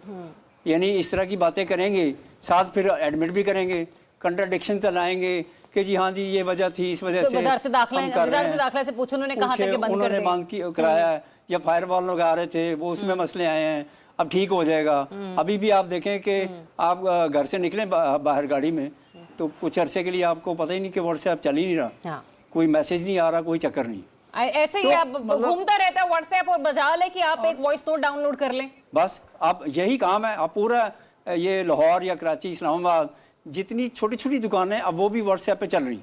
यानी इस तरह की बातें करेंगे, साथ फिर एडमिट भी करेंगे, कंट्राडिक्शन चलाएंगे कि जी हाँ जी ये वजह थी, इस वजह तो से वज़ारत दाखिला से पूछो, उन्होंने कहा था कि बंद कर दें, बंद कराया है, या फायरवॉल लगा रहे थे वो उसमें मसले आए हैं, अब ठीक हो जाएगा। अभी भी आप देखें कि आप घर से निकलें बाहर गाड़ी में तो कुछ अरसे के लिए आपको पता ही नहीं कि व्हाट्सएप चल ही नहीं रहा, कोई मैसेज नहीं आ रहा, कोई चक्कर नहीं। ऐसे ही आप घूमता रहता है व्हाट्सएप और बजाल है कि आप एक वॉइस नोट डाउनलोड कर लें, बस अब यही काम है। आप पूरा ये लाहौर या कराची, इस्लामाबाद, जितनी छोटी छोटी दुकानें अब वो भी व्हाट्सएप पे चल रही,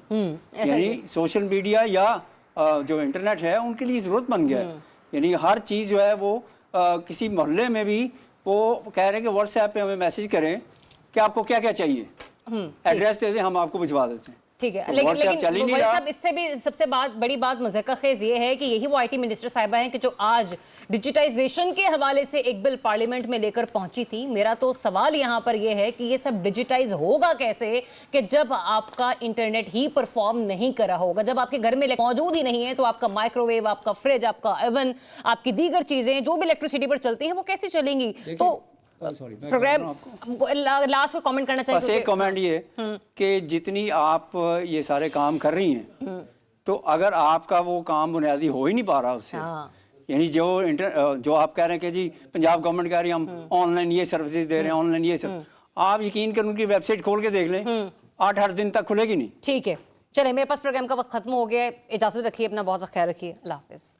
यानी सोशल मीडिया या जो इंटरनेट है उनके लिए ज़रूरत बन गया है। यानी हर चीज़ जो है वो किसी मोहल्ले में भी वो कह रहे हैं कि व्हाट्सएप पे हमें मैसेज करें कि आपको क्या क्या चाहिए, एड्रेस दे दें, हम आपको भिजवा देते हैं। ٹھیک ہے، تو لیکن WhatsApp چل ہی نہیں ولی رہا۔ صاحب اس سے بھی سب سے بڑی بات مضحکہ خیز یہ ہے کہ یہی وہ IT منسٹر صاحبہ ہیں کہ جو آج ڈیجیٹائزیشن کے حوالے سے ایک بل پارلیمنٹ میں لے کر پہنچی تھی۔ میرا تو سوال یہاں پر یہ ہے کہ یہ سب ڈیجیٹائز ہوگا کیسے کہ جب آپ کا انٹرنیٹ ہی پرفارم نہیں کر رہا ہوگا، جب آپ کے گھر میں موجود ہی نہیں ہے تو آپ کا مائکرو ویو، آپ کا فریج، آپ کا ایون، آپ کی دیگر چیزیں جو بھی الیکٹریسٹی پر چلتی ہیں وہ کیسے چلیں گی؟ تو پروگرام لاسٹ کو کامنٹ کرنا بس چاہیے ایک کامنٹ یہ کہ جتنی آپ یہ سارے کام کر رہی ہیں تو اگر آپ کا وہ کام بنیادی ہو ہی نہیں پا رہا اس سے، یعنی جو آپ کہہ رہے ہیں کہ جی پنجاب گورنمنٹ کہہ رہی ہے ہم آن لائن یہ سروسز دے رہے ہیں، آن لائن یہ آپ یقین کریں ان کی ویب سائٹ کھول کے دیکھ لیں 8 دن تک کھلے گی نہیں۔ ٹھیک ہے، چلیں میرے پاس پروگرام کا وقت ختم ہو گیا ہے، اجازت رکھیے، اپنا بہت سا خیال رکھیے، اللہ حافظ۔